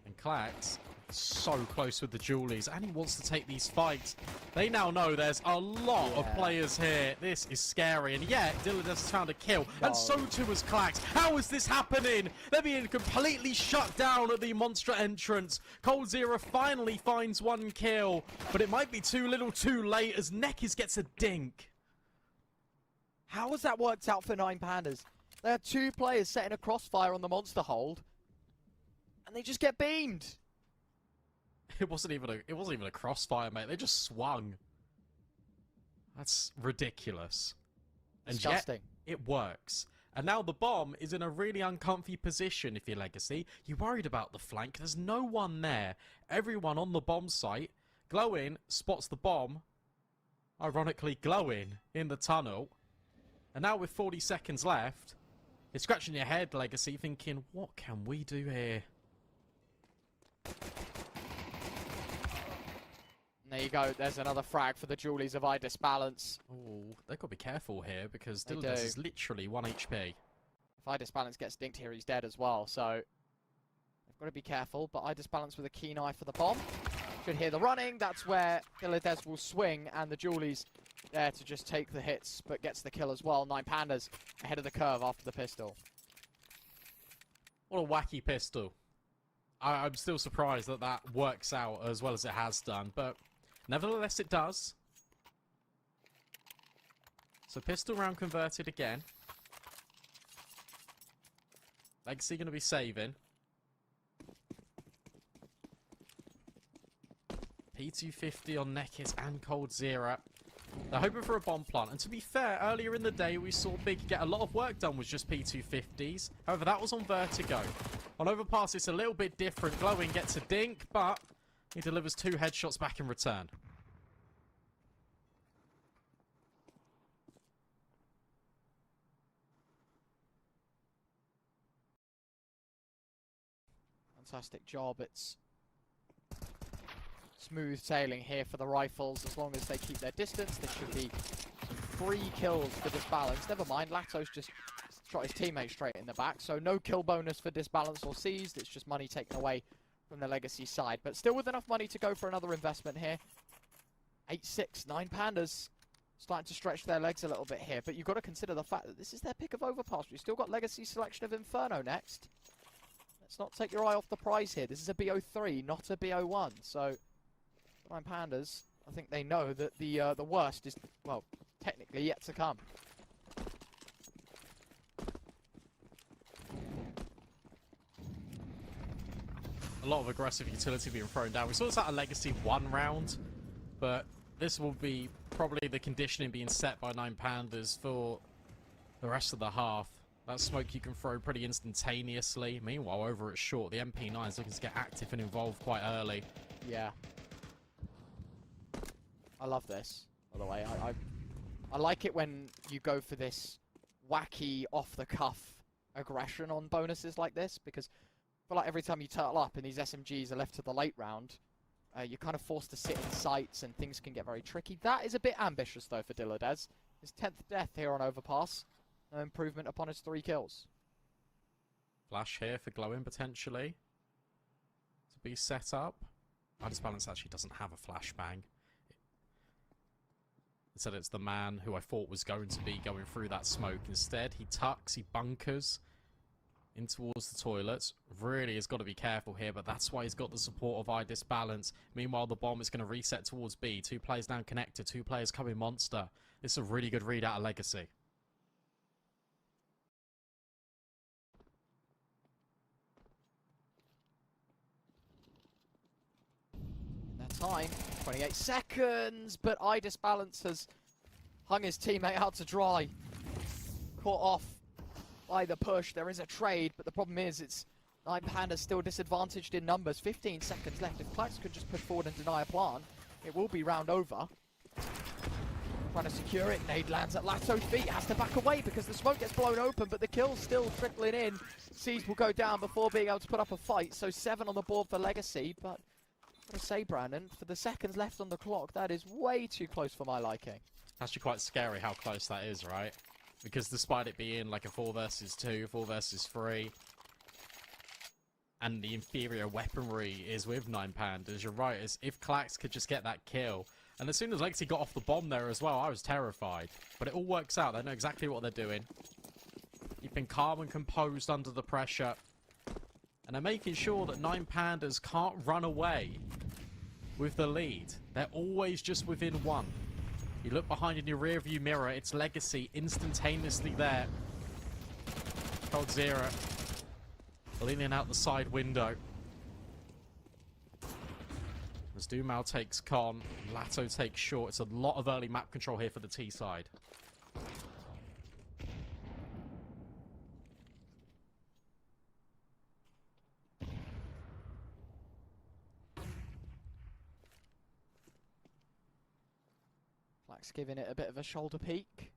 And Clax, so close with the Julies, and he wants to take these fights. They now know there's a lot of players here. This is scary, and yet Dylan has found a kill, and so too is Clax. How is this happening? They're being completely shut down at the monster entrance. coldzera finally finds 1 kill, but it might be too little too late as Nekkis gets a dink. How has that worked out for 9Pandas? They had 2 players setting a crossfire on the monster hold, and they just get beamed. It wasn't even a crossfire, mate. They just swung. That's ridiculous. And disgusting. Yet, it works. And now the bomb is in a really uncomfy position if you're Legacy. You're worried about the flank. There's no one there. Everyone on the bomb site. Glowing spots the bomb. Ironically, Glowing in the tunnel. And now with 40 seconds left, you're scratching your head, Legacy, thinking, what can we do here? There you go. There's another frag for the Julies of iDisbalance. Oh, they've got to be careful here because Dylan is literally 1 HP. If iDisbalance gets dinked here, he's dead as well. So they've got to be careful. But iDisbalance with a keen eye for the bomb. Should hear the running. That's where Dylan will swing, and the Julies there to just take the hits, but gets the kill as well. 9Pandas ahead of the curve after the pistol. What a wacky pistol. I'm still surprised that that works out as well as it has done, but nevertheless it does. So pistol round converted again. Legacy going to be saving. P250 on Nekkis and coldzera. They're hoping for a bomb plant, and to be fair, earlier in the day we saw Big get a lot of work done with just P250s. However, that was on Vertigo. On Overpass, it's a little bit different. Glowing gets a dink, but he delivers 2 headshots back in return. Fantastic job. It's smooth sailing here for the Rifles. As long as they keep their distance, there should be some free kills for Disbalance. Never mind, Lato's just shot his teammate straight in the back, so no kill bonus for Disbalance or Seized. It's just money taken away from the Legacy side, but still with enough money to go for another investment here. 8-6, 9Pandas starting to stretch their legs a little bit here, but you've got to consider the fact that this is their pick of Overpass. We've still got Legacy selection of Inferno next. Let's not take your eye off the prize here. This is a BO3, not a BO1, so 9Pandas, I think they know that the worst is, well, technically yet to come. A lot of aggressive utility being thrown down. We saw this at a Legacy 1 round, but this will be probably the conditioning being set by 9Pandas for the rest of the half. That smoke you can throw pretty instantaneously. Meanwhile, over at short, the MP9 is looking to get active and involved quite early. Yeah. I love this, by the way. I like it when you go for this wacky, off-the-cuff aggression on bonuses like this, because I feel like every time you turtle up and these SMGs are left to the late round, you're kind of forced to sit in sights and things can get very tricky. That is a bit ambitious, though, for Dilladez. His 10th death here on Overpass. No improvement upon his 3 kills. Flash here for Glowing potentially to be set up. Balance actually doesn't have a flashbang. Instead it's the man who I thought was going to be going through that smoke. Instead he tucks, he bunkers in towards the toilets. Really has got to be careful here, but that's why he's got the support of Balance. Meanwhile the bomb is going to reset towards B. 2 players down connected, 2 players coming monster. This is a really good read out of Legacy. Time, 28 seconds, but Balance has hung his teammate out to dry. Caught off by the push. There is a trade, but the problem is it's 9Pandas still disadvantaged in numbers. 15 seconds left. If Klax could just push forward and deny a plant, it will be round over. Trying to secure it. Nade lands at Lato's feet. Has to back away because the smoke gets blown open, but the kill's still trickling in. Seas will go down before being able to put up a fight. So 7 on the board for Legacy, but I gotta say, Brandon, for the seconds left on the clock, that is way too close for my liking. Actually quite scary how close that is, right? Because despite it being like a 4 versus 2, 4 versus 3, and the inferior weaponry is with 9Pandas, you're right, as if Klax could just get that kill. And as soon as Legacy got off the bomb there as well, I was terrified. But it all works out, they know exactly what they're doing. Keeping calm and composed under the pressure. And they're making sure that 9Pandas can't run away with the lead. They're always just within 1. You look behind in your rear view mirror, it's Legacy instantaneously there. Cold Zero leaning out the side window. As Dumal takes con, Lato takes short. It's a lot of early map control here for the T side. Klax giving it a bit of a shoulder peek.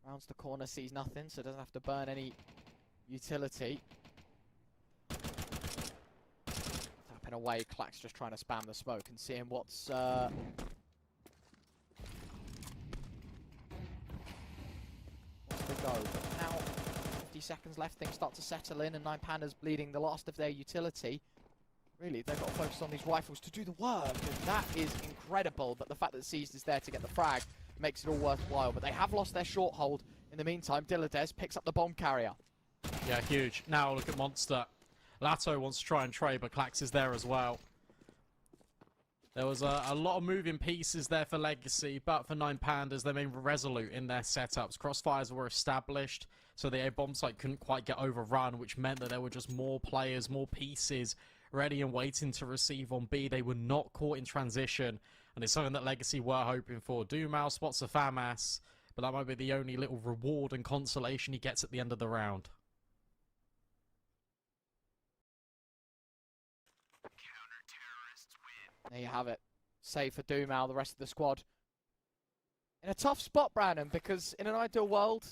Rounds the corner, sees nothing, so doesn't have to burn any utility. Tapping away, Klax just trying to spam the smoke and seeing what's what's the go. But now, 50 seconds left, things start to settle in, and 9Pandas bleeding the last of their utility. Really, they've got to focus on these rifles to do the work, and that is incredible. But the fact that Seized is there to get the frag makes it all worthwhile. But they have lost their short hold. In the meantime, Diladez picks up the bomb carrier. Yeah, huge. Now look at Monster. Lato wants to try and trade, but Klax is there as well. There was a lot of moving pieces there for Legacy, but for 9Pandas, they remained resolute in their setups. Crossfires were established, so the A bomb site couldn't quite get overrun, which meant that there were just more players, more pieces ready and waiting to receive on B. They were not caught in transition, and it's something that Legacy were hoping for. Dumal spots a FAMAS, but that might be the only little reward and consolation he gets at the end of the round. There you have it. Save for Dumal, the rest of the squad. In a tough spot, Brandon, because in an ideal world,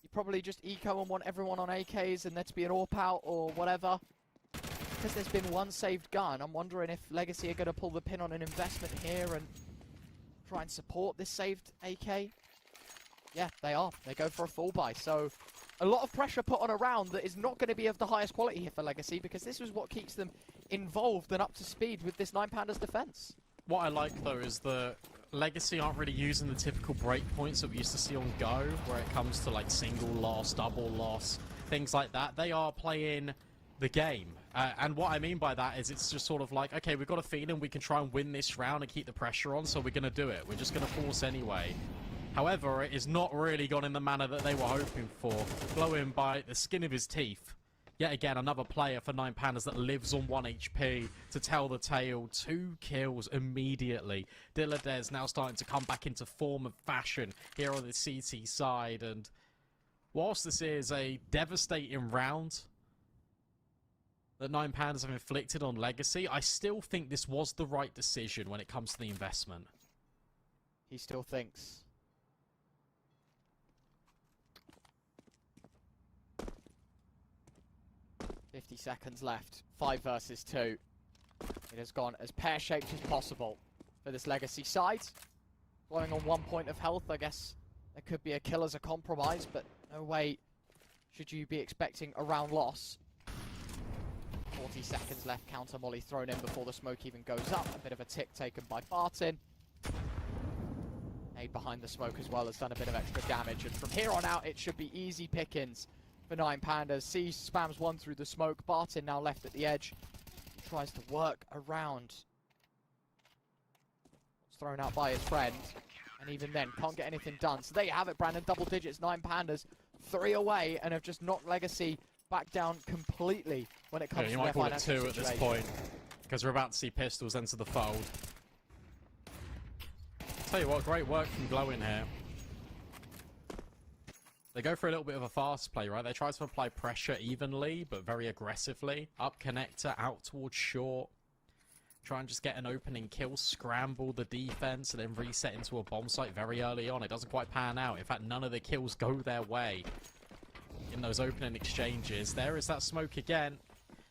you probably just eco and want everyone on AKs and there to be an AWP out or whatever. Because there's been one saved gun, I'm wondering if Legacy are going to pull the pin on an investment here and try and support this saved AK. Yeah, they are. They go for a full buy. So a lot of pressure put on a round that is not going to be of the highest quality here for Legacy, because this is what keeps them involved and up to speed with this 9Pandas defense. What I like, though, is the Legacy aren't really using the typical breakpoints that we used to see on Go, where it comes to like single loss, double loss, things like that. They are playing the game. And what I mean by that is it's just sort of like, okay, we've got a feeling we can try and win this round and keep the pressure on, so we're going to do it. We're just going to force anyway. However, it is not really gone in the manner that they were hoping for. Blowing by the skin of his teeth. Yet again, another player for 9Pandas that lives on 1 HP to tell the tale. 2 kills immediately. Diladez now starting to come back into form and fashion here on the CT side. And whilst this is a devastating round that 9Pandas have inflicted on Legacy, I still think this was the right decision when it comes to the investment. He still thinks. .50 seconds left. 5 versus 2. It has gone as pear-shaped as possible for this Legacy side. Blowing on 1 point of health, I guess there could be a kill as a compromise, but no way should you be expecting a round loss. 40 seconds left, counter molly thrown in before the smoke even goes up. A bit of a tick taken by Barton. Nade behind the smoke as well has done a bit of extra damage, and from here on out it should be easy pickings for 9Pandas. C spams one through the smoke. Barton now left at the edge. He tries to work around what's thrown out by his friend, and even then can't get anything done. So there you have it, Brandon. Double digits, 9Pandas, 3 away, and have just knocked Legacy back down completely when it comes to their financial you might call it 2 at this point, because we're about to see Pistols enter the fold. Tell you what, great work from Glowing here. They go for a little bit of a fast play, right? They try to apply pressure evenly, but very aggressively. Up connector, out towards short. Try and just get an opening kill, scramble the defense, and then reset into a bomb site very early on. It doesn't quite pan out. In fact, none of the kills go their way in those opening exchanges. There is that smoke again.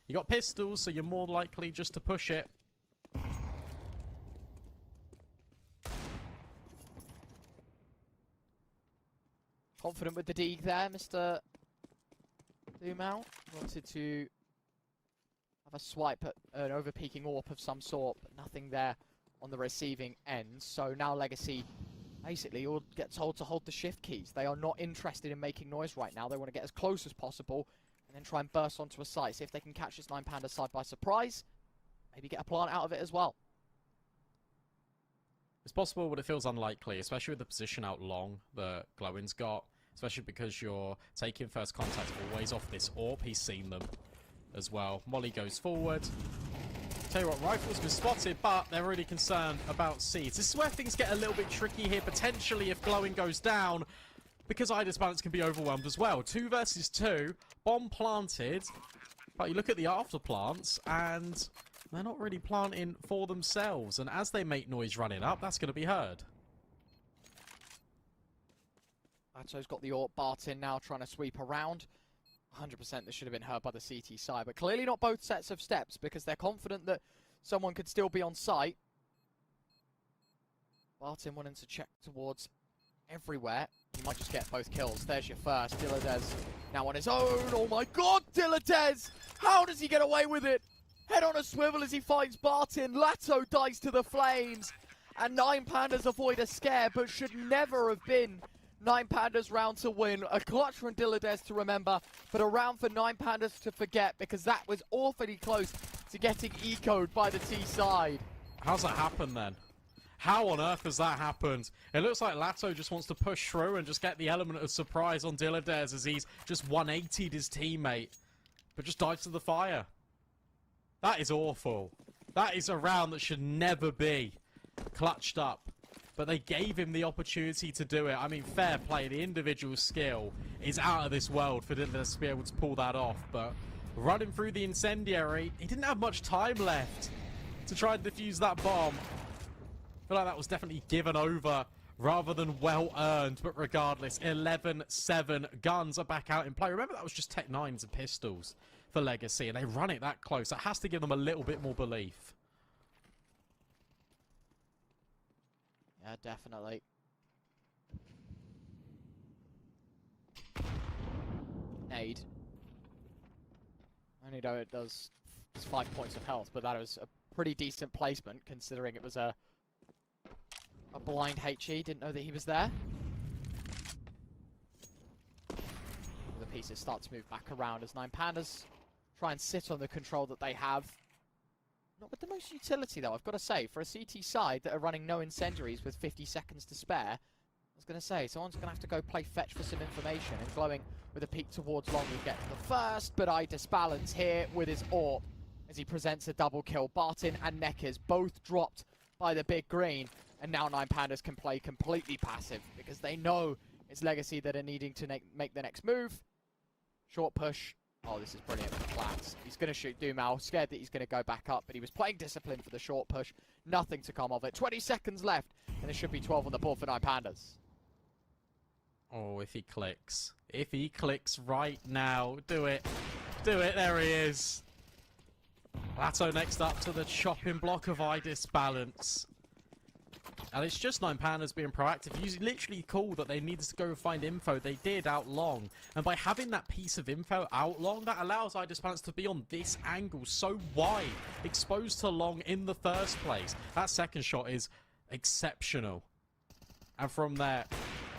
You got pistols, so you're more likely just to push it. Confident with the dig there, Mr. Dumau. Wanted to have a swipe at an over-peaking AWP of some sort, but nothing there on the receiving end. So now Legacy basically will get told to hold the shift keys. They are not interested in making noise right now. They want to get as close as possible and then try and burst onto a site. See if they can catch this 9Panda side by surprise. Maybe get a plant out of it as well. It's possible, but it feels unlikely, especially with the position out long that Glowing's got. Especially because you're taking first contact always off this AWP. He's seen them as well. Molly goes forward. Tell you what, Rifles was spotted, but they're really concerned about Seeds. This is where things get a little bit tricky here, potentially, if Glowing goes down, because Idis Balance can be overwhelmed as well. 2 versus 2, bomb planted, but you look at the after plants, and they're not really planting for themselves, and as they make noise running up, that's going to be heard. Lato's got the AWP. Barton now trying to sweep around. 100% this should have been heard by the CT side, but clearly not both sets of steps because they're confident that someone could still be on site. Barton wanting to check towards everywhere. You might just get both kills. There's your first. Diladez now on his own. Oh my god, Diladez! How does he get away with it? Head on a swivel as he finds Barton. Lato dies to the flames. And 9Pandas avoid a scare, but should never have been 9Pandas round to win. A clutch from Diladez to remember, but a round for 9Pandas to forget because that was awfully close to getting ecoed by the T side. How's that happened then? How on earth has that happened? It looks like Lato just wants to push through and just get the element of surprise on Diladez as he's just 180'd his teammate, but just dives to the fire. That is awful. That is a round that should never be clutched up. But they gave him the opportunity to do it. I mean, fair play. The individual skill is out of this world for Diladez to be able to pull that off. But running through the incendiary, he didn't have much time left to try and defuse that bomb. I feel like that was definitely given over rather than well earned. But regardless, 11-7 guns are back out in play. Remember, that was just Tech 9s and pistols for Legacy, and they run it that close. That has to give them a little bit more belief. Yeah, definitely. Nade. Only though it does 5 points of health, but that was a pretty decent placement considering it was a blind HE. Didn't know that he was there. The pieces start to move back around as 9Pandas try and sit on the control that they have. Not with the most utility, though, I've got to say. For a CT side that are running no incendiaries with 50 seconds to spare, I was going to say, someone's going to have to go play fetch for some information. And Glowing with a peek towards long will get to the first, but Idis Balance here with his AWP as he presents a double kill. Barton and Neckers both dropped by the big green, and now 9Pandas can play completely passive because they know it's Legacy that are needing to make the next move. Short push. Oh, this is brilliant for Flats. He's going to shoot Dumau. Scared that he's going to go back up, but he was playing discipline for the short push. Nothing to come of it. 20 seconds left, and there should be 12 on the board for 9Pandas. Oh, if he clicks. If he clicks right now. Do it. Do it. There he is. Lato next up to the chopping block of Idis Balance. And it's just 9Pandas being proactive. You literally called that they needed to go and find info. They did out long. And by having that piece of info out long, that allows iDisbalance to be on this angle so wide, exposed to long in the first place. That second shot is exceptional. And from there,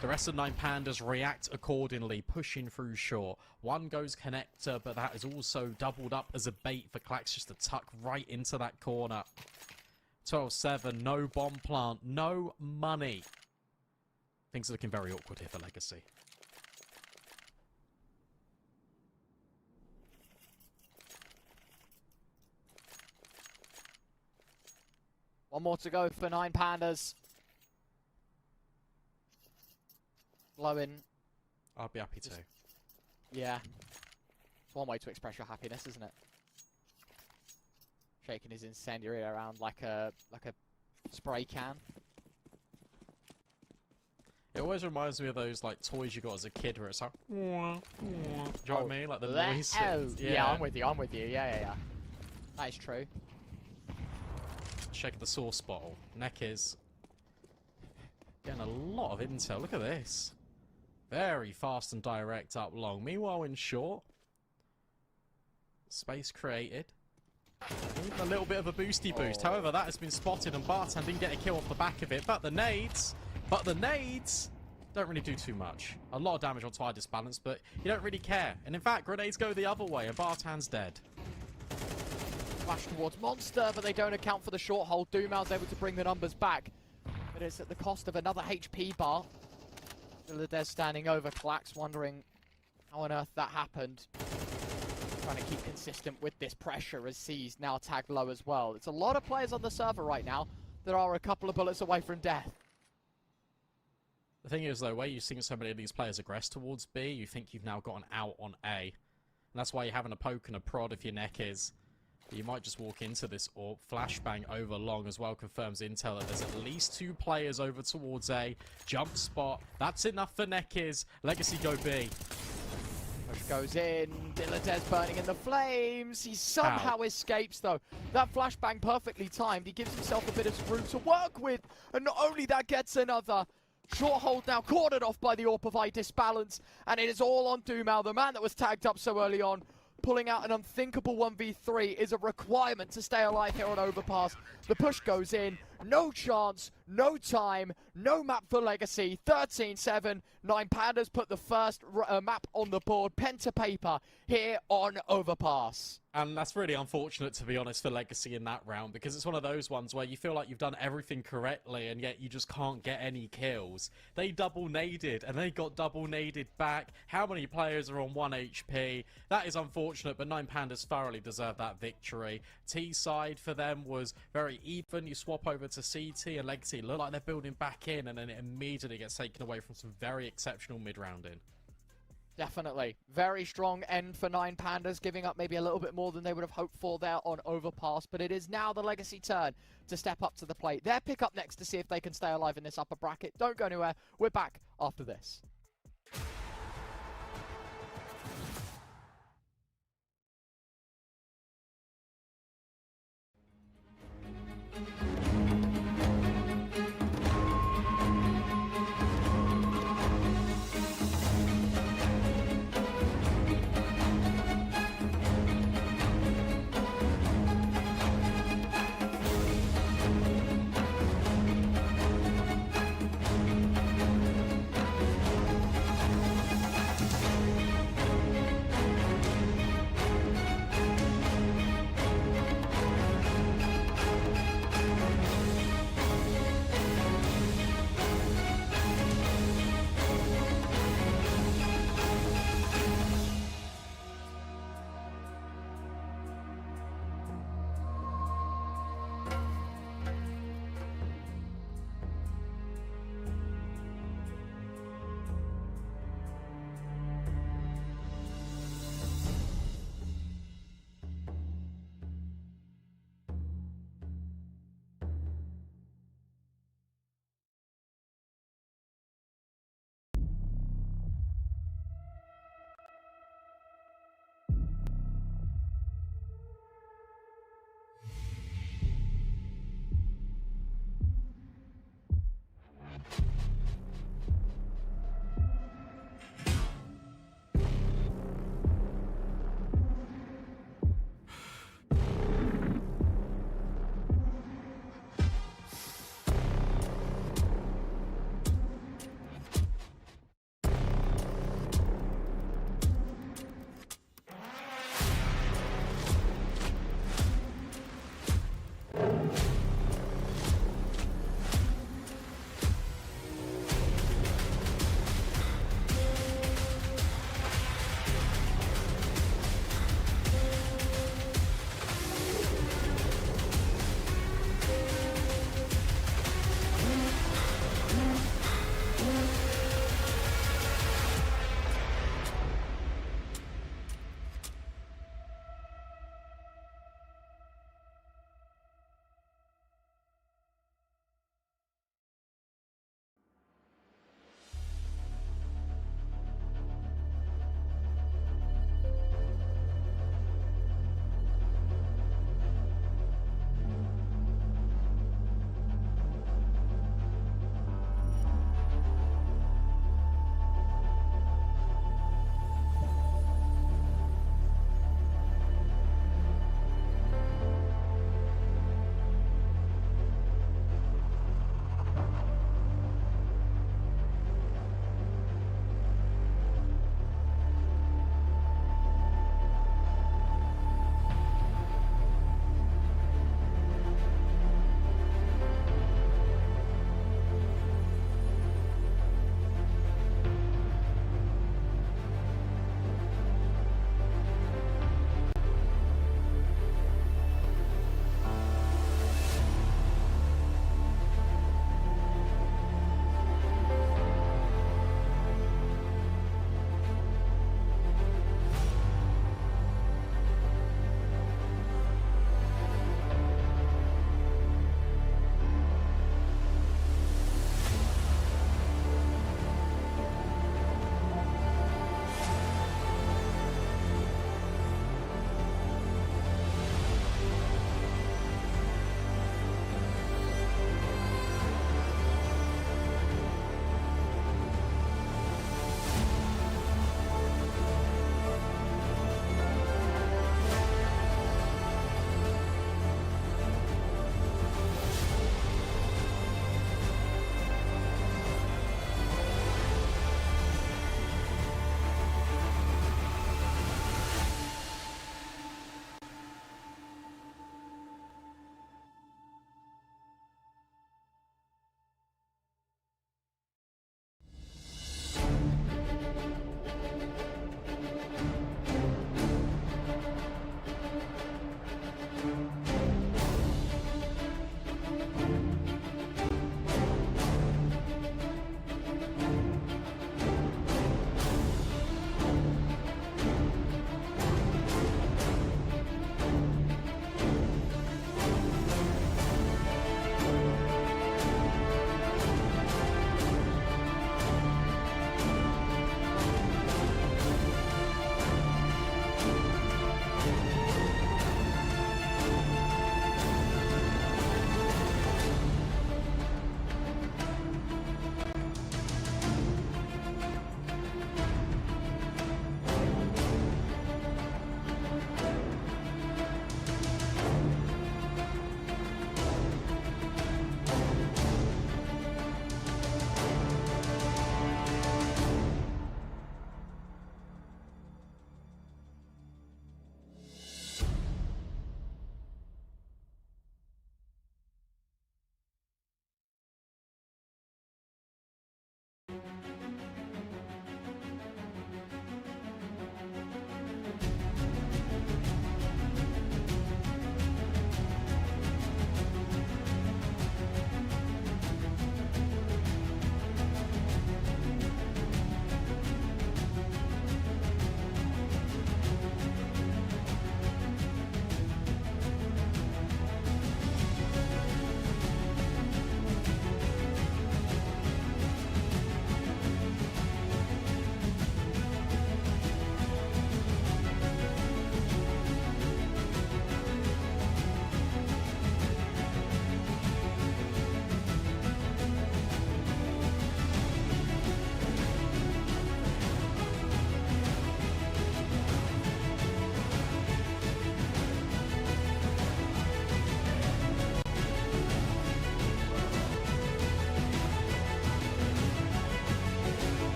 the rest of 9Pandas react accordingly, pushing through short. One goes connector, but that is also doubled up as a bait for Clax just to tuck right into that corner. 12-7, no bomb plant, no money. Things are looking very awkward here for Legacy. One more to go for 9Pandas. Blowing. I'll be happy too. Yeah. It's one way to express your happiness, isn't it? Shaking his incendiary around like a spray can. It always reminds me of those like toys you got as a kid where it's like, do you know what I mean? Like the noises. Yeah, I'm with you. Yeah. That is true. Check the sauce bottle. Neck is getting a lot of intel. Look at this. Very fast and direct up long. Meanwhile, in short, space created. Even a little bit of a boosty boost. However, that has been spotted and Bartan didn't get a kill off the back of it. But the nades don't really do too much. A lot of damage onto iDisbalance, but you don't really care. And in fact, grenades go the other way and Bartan's dead. Flash towards Monster, but they don't account for the short hold. Dumal's able to bring the numbers back, but it's at the cost of another HP bar. Dilladez standing over Clax, wondering how on earth that happened. Trying to keep consistent with this pressure as C's now tagged low as well. It's a lot of players on the server right now that are a couple of bullets away from death. The thing is, though, where you've seen so many of these players aggress towards B, you think you've now got an out on A. And that's why you're having a poke and a prod if your neck is. You might just walk into this or flashbang over long as well. Confirms intel that there's at least 2 players over towards A. Jump spot. That's enough for Nekiz. Legacy go B. Push goes in. Dilladez burning in the flames. He somehow escapes, though. That flashbang perfectly timed. He gives himself a bit of room to work with. And not only that, gets another. Short hold now cordoned off by the AWP of iDisbalance. And it is all on Dumal, the man that was tagged up so early on. Pulling out an unthinkable 1v3 is a requirement to stay alive here on Overpass. The push goes in. No chance, no time, no map for Legacy. 13-7. 9Pandas put the first map on the board, pen to paper, here on Overpass. And that's really unfortunate, to be honest, for Legacy in that round, because it's one of those ones where you feel like you've done everything correctly, and yet you just can't get any kills. They double naded, and they got double naded back. How many players are on 1 HP? That is unfortunate, but 9Pandas thoroughly deserved that victory. T side for them was very even. You swap over to CT, and Legacy look like they're building back in, and then it immediately gets taken away from some very exceptional mid-rounding. Definitely. Very strong end for 9Pandas, giving up maybe a little bit more than they would have hoped for there on Overpass, but it is now the Legacy turn to step up to the plate. They'll pick up next to see if they can stay alive in this upper bracket. Don't go anywhere. We're back after this.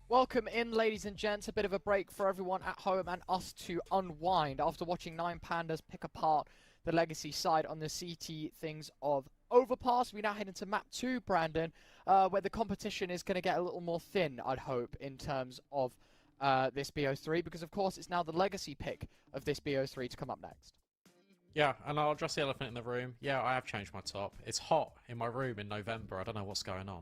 Welcome in, ladies and gents. A bit of a break for everyone at home and us to unwind after watching 9Pandas pick apart the Legacy side on the CT things of Overpass. We now head into map 2, Brandon, where the competition is going to get a little more thin, I'd hope, in terms of this BO3, because of course it's now the Legacy pick of this BO3 to come up next. Yeah, and I'll address the elephant in the room. Yeah, I have changed my top. It's hot in my room in November. I don't know what's going on.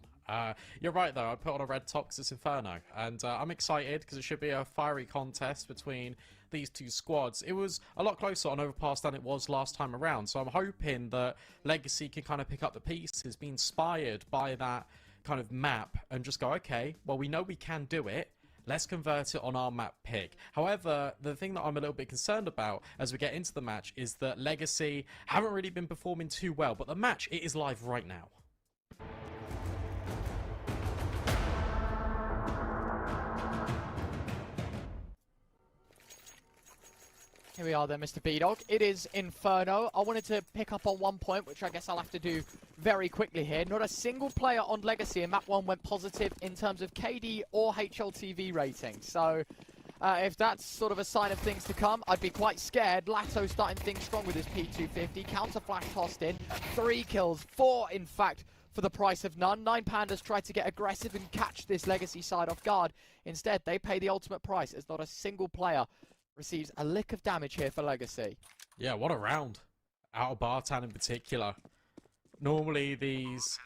You're right, though. I put on a red top because it's Inferno. And I'm excited because it should be a fiery contest between these two squads. It was a lot closer on Overpass than it was last time around. So I'm hoping that Legacy can kind of pick up the pieces, be inspired by that kind of map, and just go, okay, well, we know we can do it. Let's convert it on our map pick. However, the thing that I'm a little bit concerned about as we get into the match is that Legacy haven't really been performing too well, but the match, it is live right now. Here we are then, Mr. B-Dog. It is Inferno. I wanted to pick up on one point, which I guess I'll have to do very quickly here. Not a single player on Legacy in map 1 went positive in terms of KD or HLTV rating. So if that's sort of a sign of things to come, I'd be quite scared. Latto starting things strong with his P250. Counter flash tossed in. 3 kills, 4 in fact, for the price of none. 9Pandas tried to get aggressive and catch this Legacy side off guard. Instead, they pay the ultimate price as not a single player receives a lick of damage here for Legacy. Yeah, what a round. Out of Bartan in particular. Normally these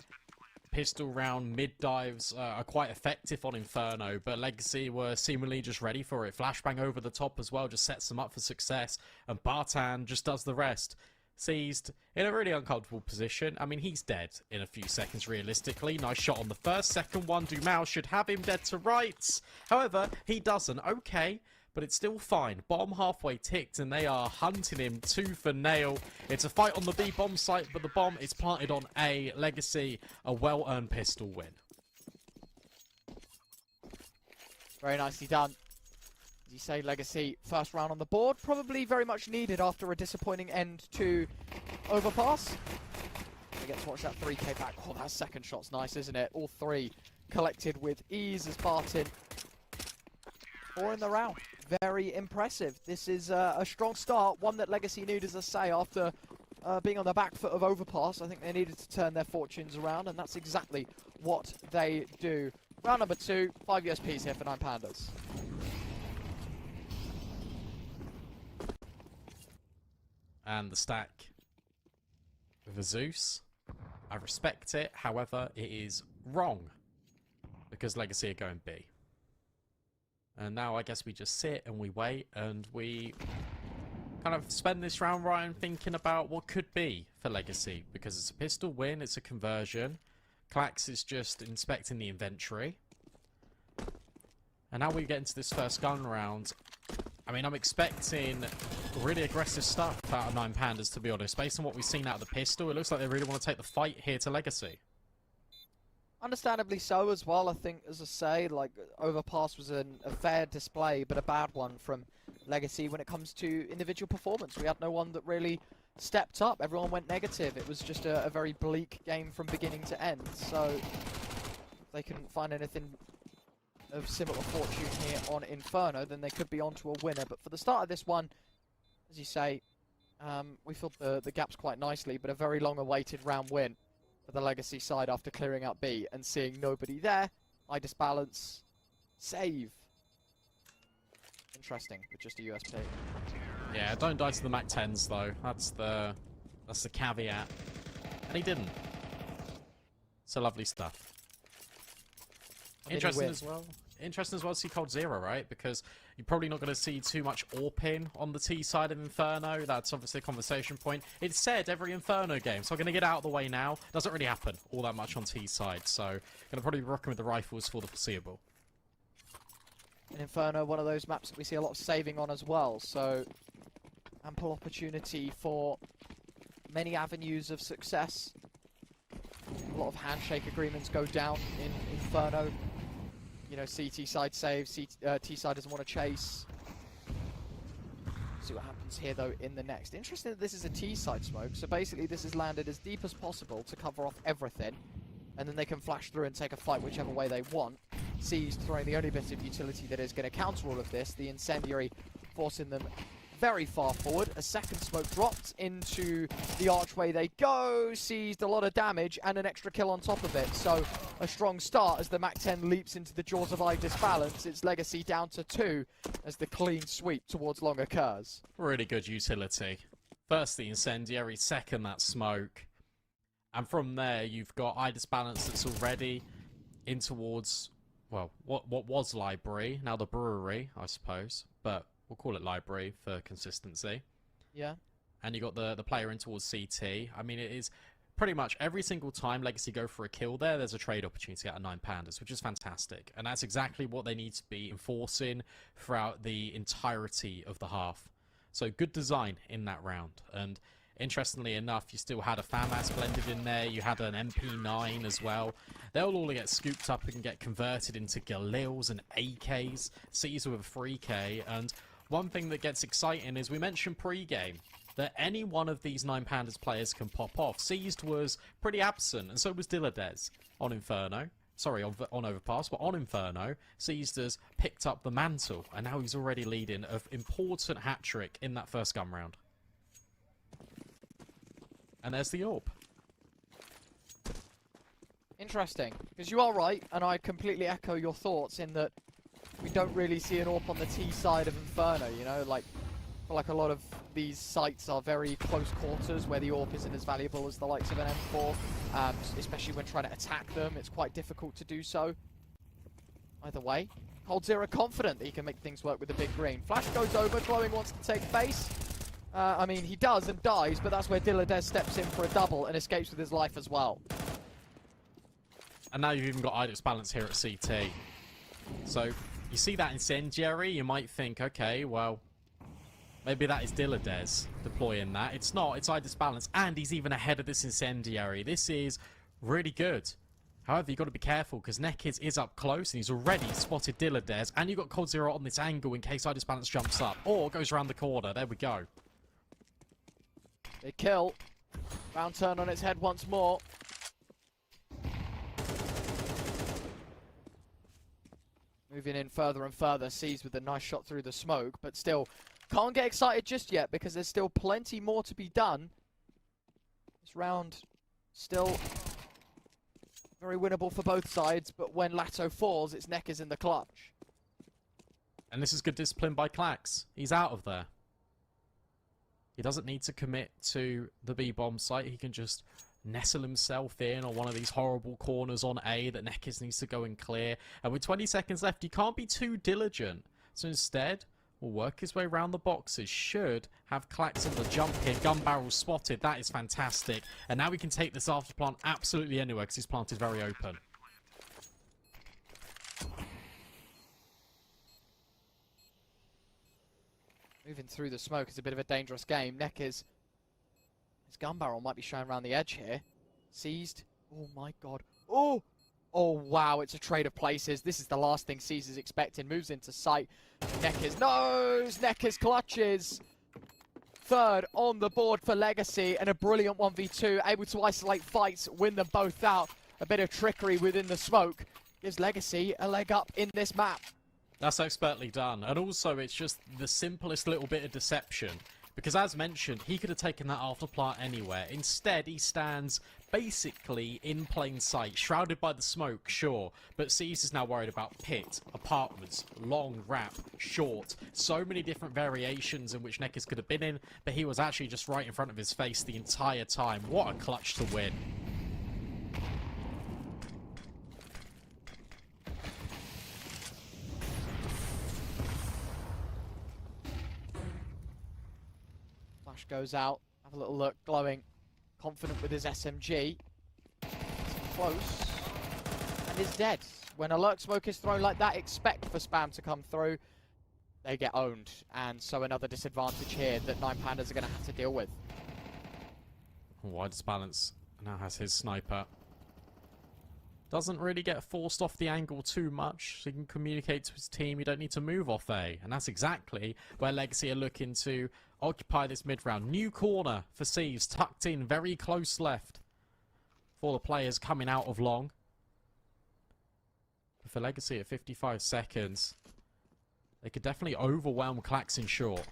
pistol round mid dives are quite effective on Inferno, but Legacy were seemingly just ready for it. Flashbang over the top as well just sets them up for success, and Bartan just does the rest. Seized in a really uncomfortable position. I mean, he's dead in a few seconds realistically. Nice shot on the first. Second one, Dumao should have him dead to rights. However, he doesn't. Okay, but it's still fine. Bomb halfway ticked, and they are hunting him tooth and nail. It's a fight on the B bomb site, but the bomb is planted on A. Legacy, a well-earned pistol win. Very nicely done. As you say, Legacy, first round on the board. Probably very much needed after a disappointing end to Overpass. We get to watch that 3k back. Oh, that second shot's nice, isn't it? All 3 collected with ease as Barton. 4 in the round. Very impressive. This is a strong start, one that Legacy needed, as I say, after being on the back foot of Overpass. I think they needed to turn their fortunes around, and that's exactly what they do. Round number 2, 5 USPs here for 9Pandas. And the stack with a Zeus. I respect it, however, it is wrong. Because Legacy are going B. And now I guess we just sit and we wait and we kind of spend this round, Ryan, thinking about what could be for Legacy. Because it's a pistol win, it's a conversion. Klax is just inspecting the inventory. And now we get into this first gun round. I mean, I'm expecting really aggressive stuff out of 9Pandas, to be honest. Based on what we've seen out of the pistol, it looks like they really want to take the fight here to Legacy. Understandably so as well. I think, as I say, like, Overpass was a fair display, but a bad one from Legacy when it comes to individual performance. We had no one that really stepped up. Everyone went negative. It was just a very bleak game from beginning to end. So, if they couldn't find anything of similar fortune here on Inferno, then they could be onto a winner. But for the start of this one, as you say, we filled the gaps quite nicely, but a very long-awaited round win for the Legacy side after clearing out B and seeing nobody there. I disbalance, save. Interesting, but just a USP. Yeah, don't die to the Mac 10s though. That's the caveat. And he didn't. So lovely stuff. Interesting as well. Interesting as well to see Cold Zero, right? Because you're probably not going to see too much AWPing on the T side of Inferno. That's obviously a conversation point. It's said every Inferno game, so I'm going to get out of the way now. Doesn't really happen all that much on T side, so going to probably be rocking with the rifles for the foreseeable. In Inferno, one of those maps that we see a lot of saving on as well, so ample opportunity for many avenues of success. A lot of handshake agreements go down in Inferno. You know, CT side saves, T side doesn't want to chase. See what happens here, though, in the next. Interesting that this is a T side smoke, so basically this is landed as deep as possible to cover off everything, and then they can flash through and take a fight whichever way they want. C's throwing the only bit of utility that is going to counter all of this, the incendiary forcing them very far forward. A second smoke dropped into the archway they go, seized a lot of damage and an extra kill on top of it. So a strong start as the MAC-10 leaps into the jaws of I Disbalance. It's Legacy down to 2 as the clean sweep towards long occurs. Really good utility. First the incendiary, second that smoke. And from there you've got I Disbalance that's already in towards, well, what was Library, now the Brewery, I suppose. But we'll call it Library for consistency. Yeah. And you got the player in towards CT. I mean, it is pretty much every single time Legacy go for a kill there, there's a trade opportunity out of 9Pandas, which is fantastic. And that's exactly what they need to be enforcing throughout the entirety of the half. So good design in that round. And interestingly enough, you still had a FAMAS blended in there. You had an MP9 as well. They'll all get scooped up and get converted into Galils and AKs. Caesar with a 3K. And one thing that gets exciting is we mentioned pre-game that any one of these 9Pandas players can pop off. Seized was pretty absent, and so was Diladez on Inferno. sorry, on Overpass, but on Inferno, Caesar's picked up the mantle, and now he's already leading an important hat-trick in that first gun round. And there's the AWP. Interesting, because you are right, and I completely echo your thoughts in that we don't really see an AWP on the T side of Inferno, you know, like, I feel like a lot of these sites are very close quarters where the AWP isn't as valuable as the likes of an M4, especially when trying to attack them. It's quite difficult to do so. Either way, coldzera confident that he can make things work with the big green. Flash goes over, Glowing wants to take base. I mean, he does and dies, but that's where Diladez steps in for a double and escapes with his life as well. And now you've even got IDOX balance here at CT. So, you see that incendiary, you might think, okay, well, maybe that is Diladez deploying that. It's not, it's IDOX balance, and he's even ahead of this incendiary. This is really good. However, you've got to be careful, because Nekiz is up close, and he's already spotted Diladez, and you've got coldzera on this angle in case IDOX balance jumps up, or goes around the corner. There we go. They kill. Round turn on its head once more. Moving in further and further, Sees with a nice shot through the smoke, but still can't get excited just yet because there's still plenty more to be done. This round still very winnable for both sides, but when Lato falls, it's Nekiz in the clutch. And this is good discipline by Klax. He's out of there. He doesn't need to commit to the B-bomb site. He can just nestle himself in on one of these horrible corners on A that Nekiz needs to go and clear. And with 20 seconds left, he can't be too diligent. So instead, will work his way around the boxes. Should have Klax on the jump here. Gun barrel spotted. That is fantastic. And now we can take this after plant absolutely anywhere because his plant is very open. Moving through the smoke is a bit of a dangerous game. Nekiz, his gun barrel might be showing around the edge here. Seized. Oh my god. Oh! Oh wow, it's a trade of places. This is the last thing Seized is expecting. Moves into sight. Nekiz knows! Nekiz clutches. Third on the board for Legacy, and a brilliant 1v2. Able to isolate fights, win them both out. A bit of trickery within the smoke gives Legacy a leg up in this map. That's expertly done. And also, it's just the simplest little bit of deception. Because as mentioned, he could have taken that after plant anywhere. Instead, he stands basically in plain sight, shrouded by the smoke, sure. But Seas is now worried about pit, apartments, long, ramp, short. So many different variations in which Nekiz could have been in, but he was actually just right in front of his face the entire time. What a clutch to win. Goes out, have a little look, Glowing, confident with his SMG. Close, and is dead. When alert smoke is thrown like that, expect for spam to come through. They get owned, and so another disadvantage here that 9Pandas are going to have to deal with. IDOX balance now has his sniper. Doesn't really get forced off the angle too much, so he can communicate to his team. You don't need to move off A, and that's exactly where Legacy are looking to occupy this mid-round. New corner for Seas, tucked in, very close left for the players coming out of long. But for Legacy at 55 seconds, they could definitely overwhelm Klax in short.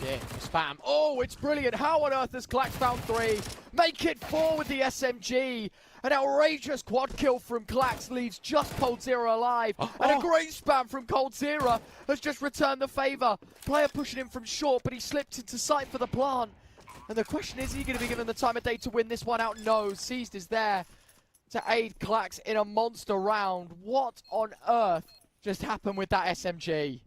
Yeah, spam. Oh, it's brilliant. How on earth has Klax found 3? Make it 4 with the SMG. An outrageous quad kill from Klax leaves just coldzera alive. And a great spam from coldzera has just returned the favour. Player pushing him from short, but he slipped into sight for the plant. And the question is he going to be given the time of day to win this one out? No, Seized is there to aid Klax in a monster round. What on earth just happened with that SMG?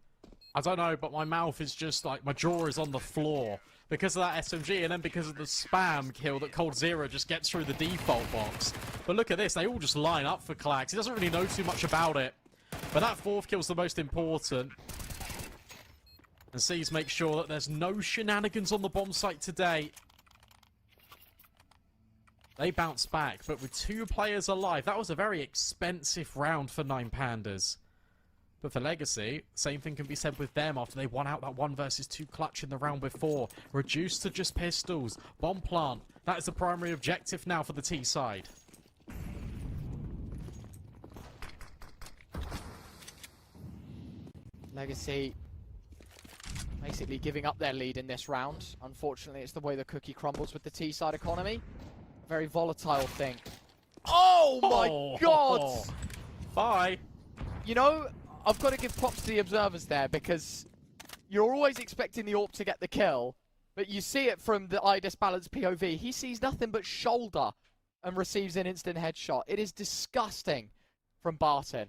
I don't know, but my mouth is just like, my jaw is on the floor because of that SMG, and then because of the spam kill that coldzera just gets through the default box. But look at this, they all just line up for Klax. He doesn't really know too much about it, but that 4th kill's the most important. And Seas makes sure that there's no shenanigans on the bomb site today. They bounce back, but with 2 players alive, that was a very expensive round for 9Pandas. But for Legacy, same thing can be said with them after they won out that 1 versus 2 clutch in the round before. Reduced to just pistols. Bomb plant. That is the primary objective now for the T side. Legacy basically giving up their lead in this round. Unfortunately, it's the way the cookie crumbles with the T-side economy. A very volatile thing. Oh my god! Bye. You know, I've got to give props to the observers there, because you're always expecting the AWP to get the kill, but you see it from the eye disbalanced POV. He sees nothing but shoulder and receives an instant headshot. It is disgusting from Barton.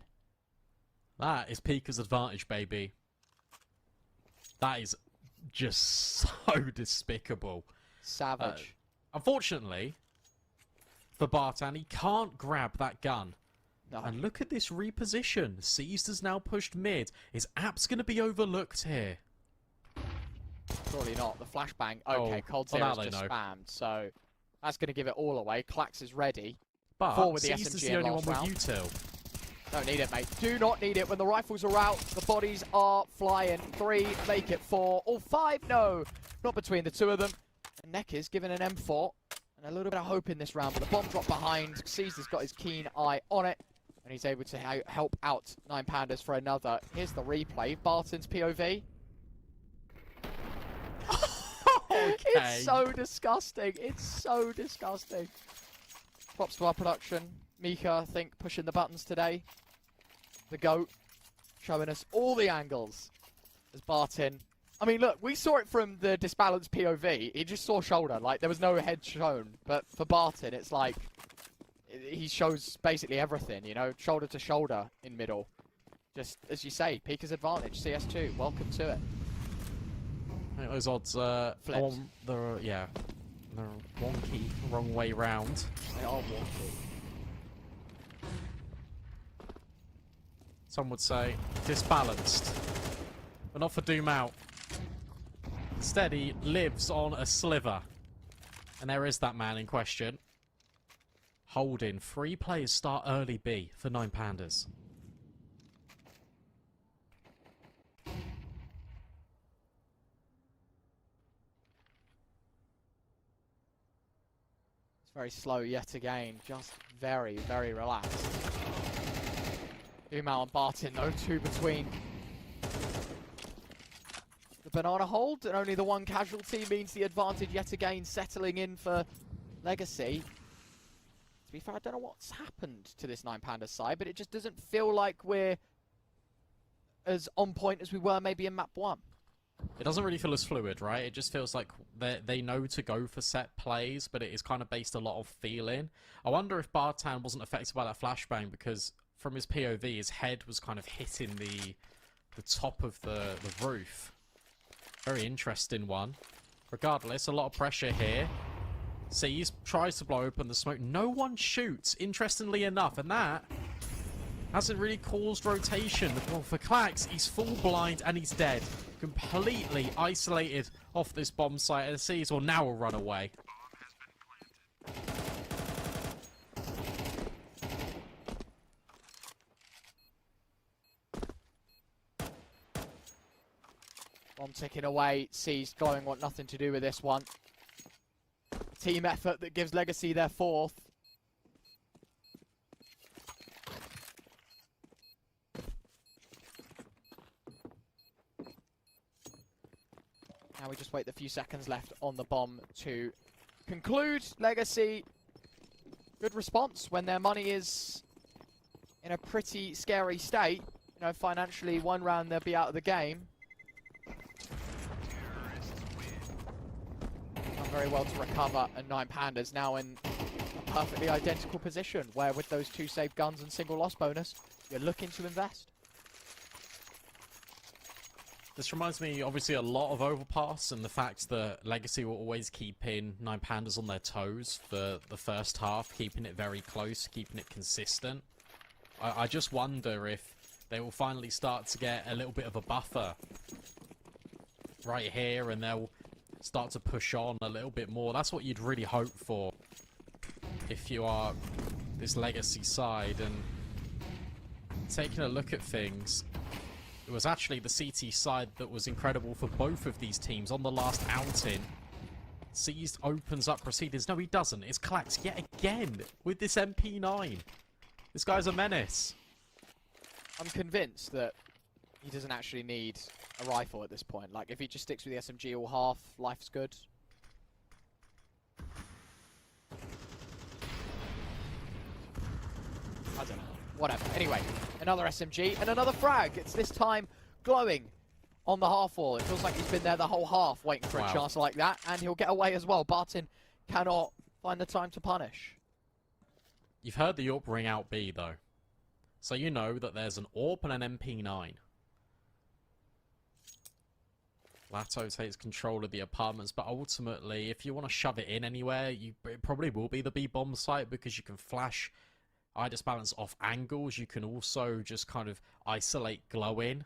That is Pika's advantage, baby. That is just so despicable. Savage. Unfortunately, for Bartan, he can't grab that gun. No. And look at this reposition. Seized has now pushed mid. Is Apps going to be overlooked here? Surely not. The flashbang. Okay, Cold Zero's just spammed, so that's going to give it all away. Klax is ready. But with the Seized SMG is the only one with round. util. Don't need it, mate. Do not need it. When the rifles are out, the bodies are flying. 3, make it 4. Or 5, no. Not between the two of them. And Neck is given an M4. And a little bit of hope in this round. But the bomb drop behind. Caesar's got his keen eye on it. And he's able to help out 9Pandas for another. Here's the replay. Barton's POV. Okay. It's so disgusting. It's so disgusting. Props to our production. Mika, I think, pushing the buttons today. The GOAT, showing us all the angles as Barton. I mean, look, we saw it from the disbalanced POV. He just saw shoulder. Like, there was no head shown. But for Barton, it's like, he shows basically everything, you know, shoulder to shoulder in middle. Just, as you say, Pika's advantage, CS2, welcome to it. I think those odds Flipped. they're wonky, wrong way round. They are wonky. Some would say disbalanced, but not for Doom Out. Instead, he lives on a sliver. And there is that man in question. Holding 3 players start early B for 9Pandas. It's very slow yet again, just very, very relaxed. Umau and Barton, no 2 between. The banana hold, and only the 1 casualty means the advantage yet again settling in for Legacy. To be fair, I don't know what's happened to this 9Pandas side, but it just doesn't feel like we're as on point as we were maybe in map 1. It doesn't really feel as fluid, right? It just feels like they know to go for set plays, but it is kind of based a lot of feeling. I wonder if Bartan wasn't affected by that flashbang, because from his POV, his head was kind of hitting the top of the roof. Very interesting one. Regardless, a lot of pressure here. Sees, tries to blow open the smoke. No one shoots, interestingly enough, and that hasn't really caused rotation. Well, for Klax, he's full blind and he's dead. Completely isolated off this bomb site, and Sees will now run away. Bomb ticking away, Seized glowing want nothing to do with this one. Team effort that gives Legacy their 4th. Now we just wait the few seconds left on the bomb to conclude. Legacy, good response when their money is in a pretty scary state. You know, financially, 1 round they'll be out of the game. Very well to recover, and 9Pandas now in a perfectly identical position, where with those 2 saved guns and single loss bonus, you're looking to invest. This reminds me, obviously, a lot of Overpass, and the fact that Legacy will always keep in 9Pandas on their toes for the first half, keeping it very close, keeping it consistent. I just wonder if they will finally start to get a little bit of a buffer right here, and they'll start to push on a little bit more. That's what you'd really hope for if you are this Legacy side. And taking a look at things, it was actually the CT side that was incredible for both of these teams on the last outing. Seized opens up Proceedings. No, he doesn't. It's Klax yet again with this MP9. This guy's a menace. I'm convinced that he doesn't actually need a rifle at this point. Like, if he just sticks with the SMG all half, life's good. I don't know. Whatever. Anyway, another SMG and another frag. It's this time glowing on the half wall. It feels like he's been there the whole half waiting for a chance like that, and he'll get away as well. Barton cannot find the time to punish. You've heard the AWP ring out B, though. So you know that there's an AWP and an MP9. Lato takes control of the apartments, but ultimately, if you want to shove it in anywhere, it probably will be the B bomb site, because you can flash IDIS balance off angles. You can also just kind of isolate glow in.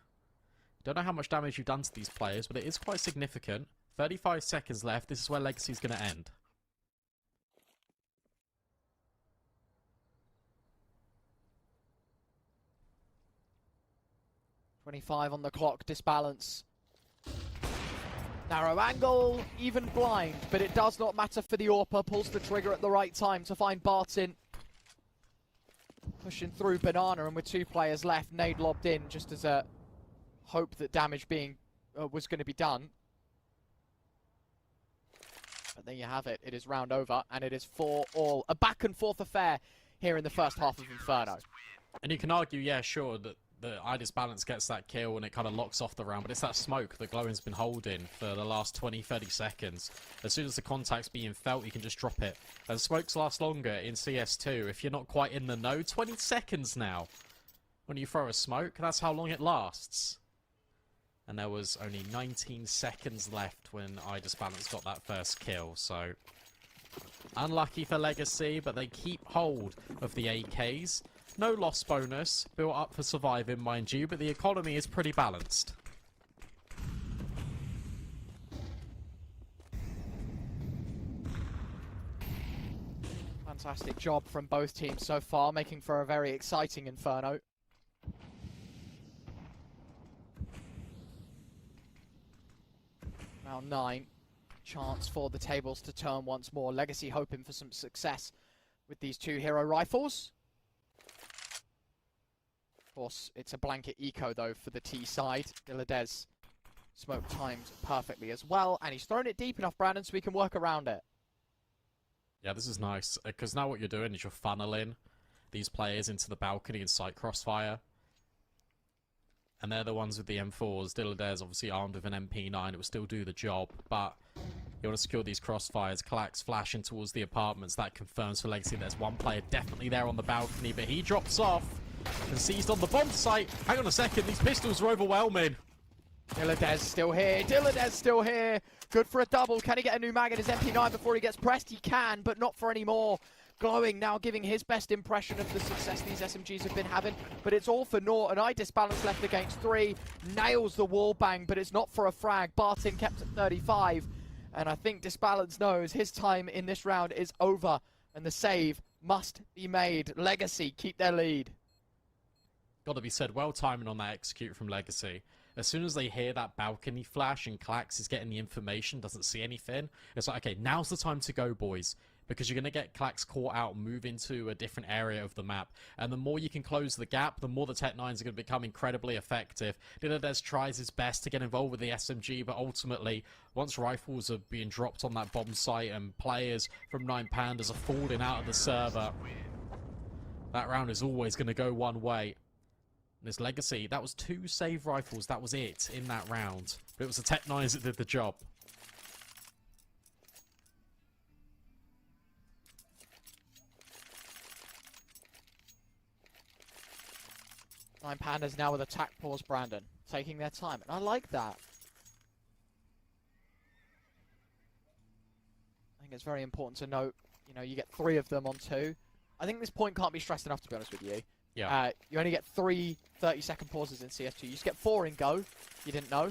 Don't know how much damage you've done to these players, but it is quite significant. 35 seconds left. This is where Legacy's going to end. .25 on the clock, disbalance. Narrow angle, even blind, but it does not matter for the AWPer. Pulls the trigger at the right time to find Barton. Pushing through Banana, and with 2 players left, nade lobbed in just as a hope that damage being was going to be done. But there you have it. It is round over, and it is 4-all. A back and forth affair here in the first half of Inferno. And you can argue, yeah, sure, that the IDIS balance gets that kill and it kind of locks off the round, but it's that smoke that Glowing's been holding for the last 20-30 seconds. As soon as the contact's being felt, you can just drop it. And smokes last longer in CS2 if you're not quite in the know. 20 seconds now when you throw a smoke. That's how long it lasts. And there was only 19 seconds left when IDIS balance got that first kill, so unlucky for Legacy, but they keep hold of the AKs. No loss bonus, built up for surviving, mind you, but the economy is pretty balanced. Fantastic job from both teams so far, making for a very exciting Inferno. Round 9. Chance for the tables to turn once more. Legacy hoping for some success with these 2 hero rifles. Of course, it's a blanket eco, though, for the T side. Diladez smoke timed perfectly as well, and he's thrown it deep enough, Brandon, so we can work around it. Yeah, this is nice, because now what you're doing is you're funneling these players into the balcony and sight crossfire. And they're the ones with the M4s. Diladez obviously armed with an MP9. It will still do the job, but you want to secure these crossfires. Klax flashing towards the apartments. That confirms for Legacy there's one player definitely there on the balcony, but he drops off and seized on the bomb site. Hang on a second, these pistols are overwhelming. Diladez still here. Diladez still here. Good for a double. Can he get a new mag in his MP9 before he gets pressed? He can, but not for any more. Glowing now giving his best impression of the success these SMGs have been having, but it's all for naught. An IDIS balance left against 3. Nails the wall bang, but it's not for a frag. Barton kept at 35, and I think Disbalance knows his time in this round is over, and the save must be made. Legacy keep their lead. Got to be said, well timing on that execute from Legacy. As soon as they hear that balcony flash and Klax is getting the information, doesn't see anything, it's like, okay, now's the time to go, boys. Because you're going to get Klax caught out and move into a different area of the map. And the more you can close the gap, the more the Tech 9s are going to become incredibly effective. Diladez tries his best to get involved with the SMG, but ultimately, once rifles are being dropped on that bomb site and players from 9Pandas are falling out of the server, that round is always going to go one way. And this Legacy, that was 2 save rifles, that was it in that round. But it was the Tech 9s that did the job. Nine Pandas now with attack pause, Brandon. Taking their time, and I like that. I think it's very important to note, you know, you get 3 of them on 2. I think this point can't be stressed enough, to be honest with you. Yeah. You only get 3 30-second pauses in CS2. You just get 4 in Go, you didn't know.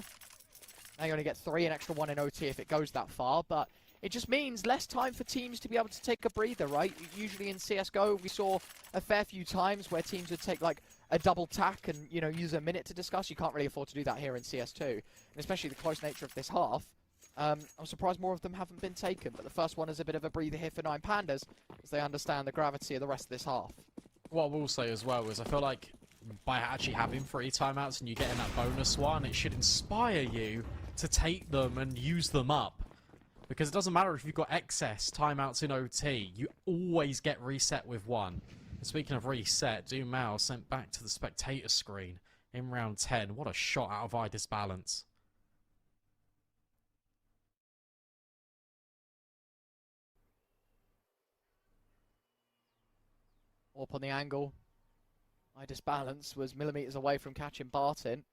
Now you only get 3, an extra 1 in OT if it goes that far, but it just means less time for teams to be able to take a breather, right? Usually in CSGO, we saw a fair few times where teams would take, like, a double tack and, you know, use a minute to discuss. You can't really afford to do that here in CS2. And especially the close nature of this half. I'm surprised more of them haven't been taken, but the first one is a bit of a breather here for 9Pandas, as they understand the gravity of the rest of this half. What I will say as well is I feel like by actually having 3 timeouts and you getting that bonus one, it should inspire you to take them and use them up. Because it doesn't matter if you've got excess timeouts in OT, you always get reset with one. And speaking of reset, Dumao sent back to the spectator screen in round 10. What a shot out of eye disbalance. Up on the angle. Eye disbalance was millimeters away from catching Barton.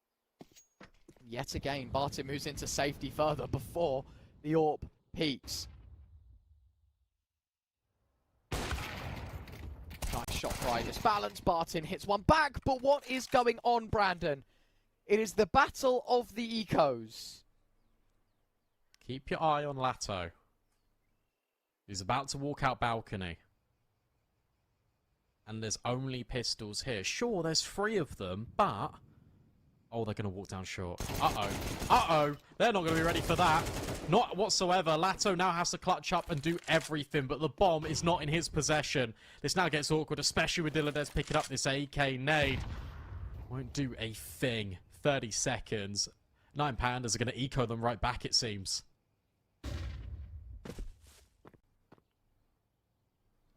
Yet again, Barton moves into safety further before the AWP peaks. Nice shot for eye disbalance. Barton hits one back, but what is going on, Brandon? It is the battle of the ecos. Keep your eye on Lato. He's about to walk out balcony. And there's only pistols here. Sure, there's 3 of them, but... Oh, they're going to walk down short. Uh-oh. Uh-oh. They're not going to be ready for that. Not whatsoever. Lato now has to clutch up and do everything, but the bomb is not in his possession. This now gets awkward, especially with Dilladez picking up this AK nade. Won't do a thing. 30 seconds. 9Pandas are going to eco them right back, it seems.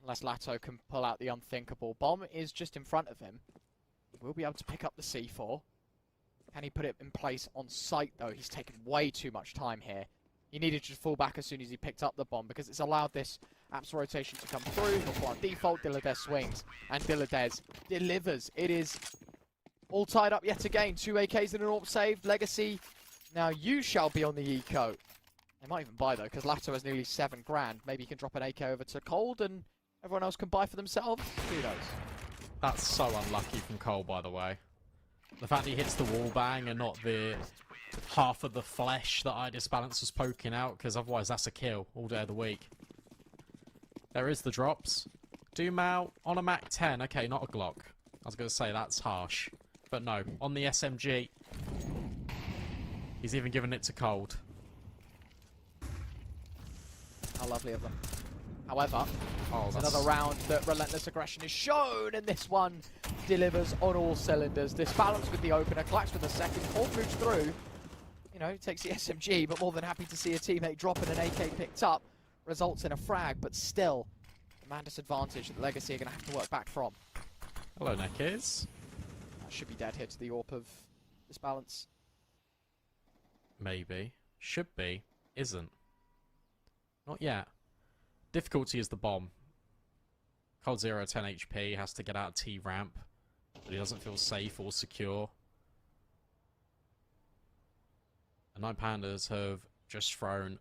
Unless Lato can pull out the unthinkable. Bomb is just in front of him. We'll be able to pick up the C4. Can he put it in place on site, though? He's taken way too much time here. He needed to fall back as soon as he picked up the bomb, because it's allowed this APS rotation to come through. Before default, Dilladez swings, and Dilladez delivers. It is all tied up yet again. 2 AKs and an AWP saved. Legacy, now you shall be on the eco. They might even buy, though, because Lato has nearly 7 grand. Maybe he can drop an AK over to Cold, and everyone else can buy for themselves. Who knows? That's so unlucky from Cole, by the way. The fact that he hits the wall bang and not the half of the flesh that eye disbalance was poking out, because otherwise that's a kill all day of the week. There is the drops. Dumao on a Mac 10. Okay, not a Glock. I was going to say that's harsh. But no, on the SMG, he's even given it to Cold. How lovely of them. However, it's another round that relentless aggression is shown, and this one delivers on all cylinders. Disbalance with the opener, Clax with the second, Cold moves through. You know, takes the SMG, but more than happy to see a teammate dropping an AK picked up. Results in a frag, but still, a disadvantage that Legacy are going to have to work back from. Hello, Neckers. That should be dead here to the AWP of Disbalance. Maybe. Should be. Isn't. Not yet. Difficulty is the bomb. Cold 0 10 HP, has to get out of T-ramp, but he doesn't feel safe or secure. The 9Pandas have just thrown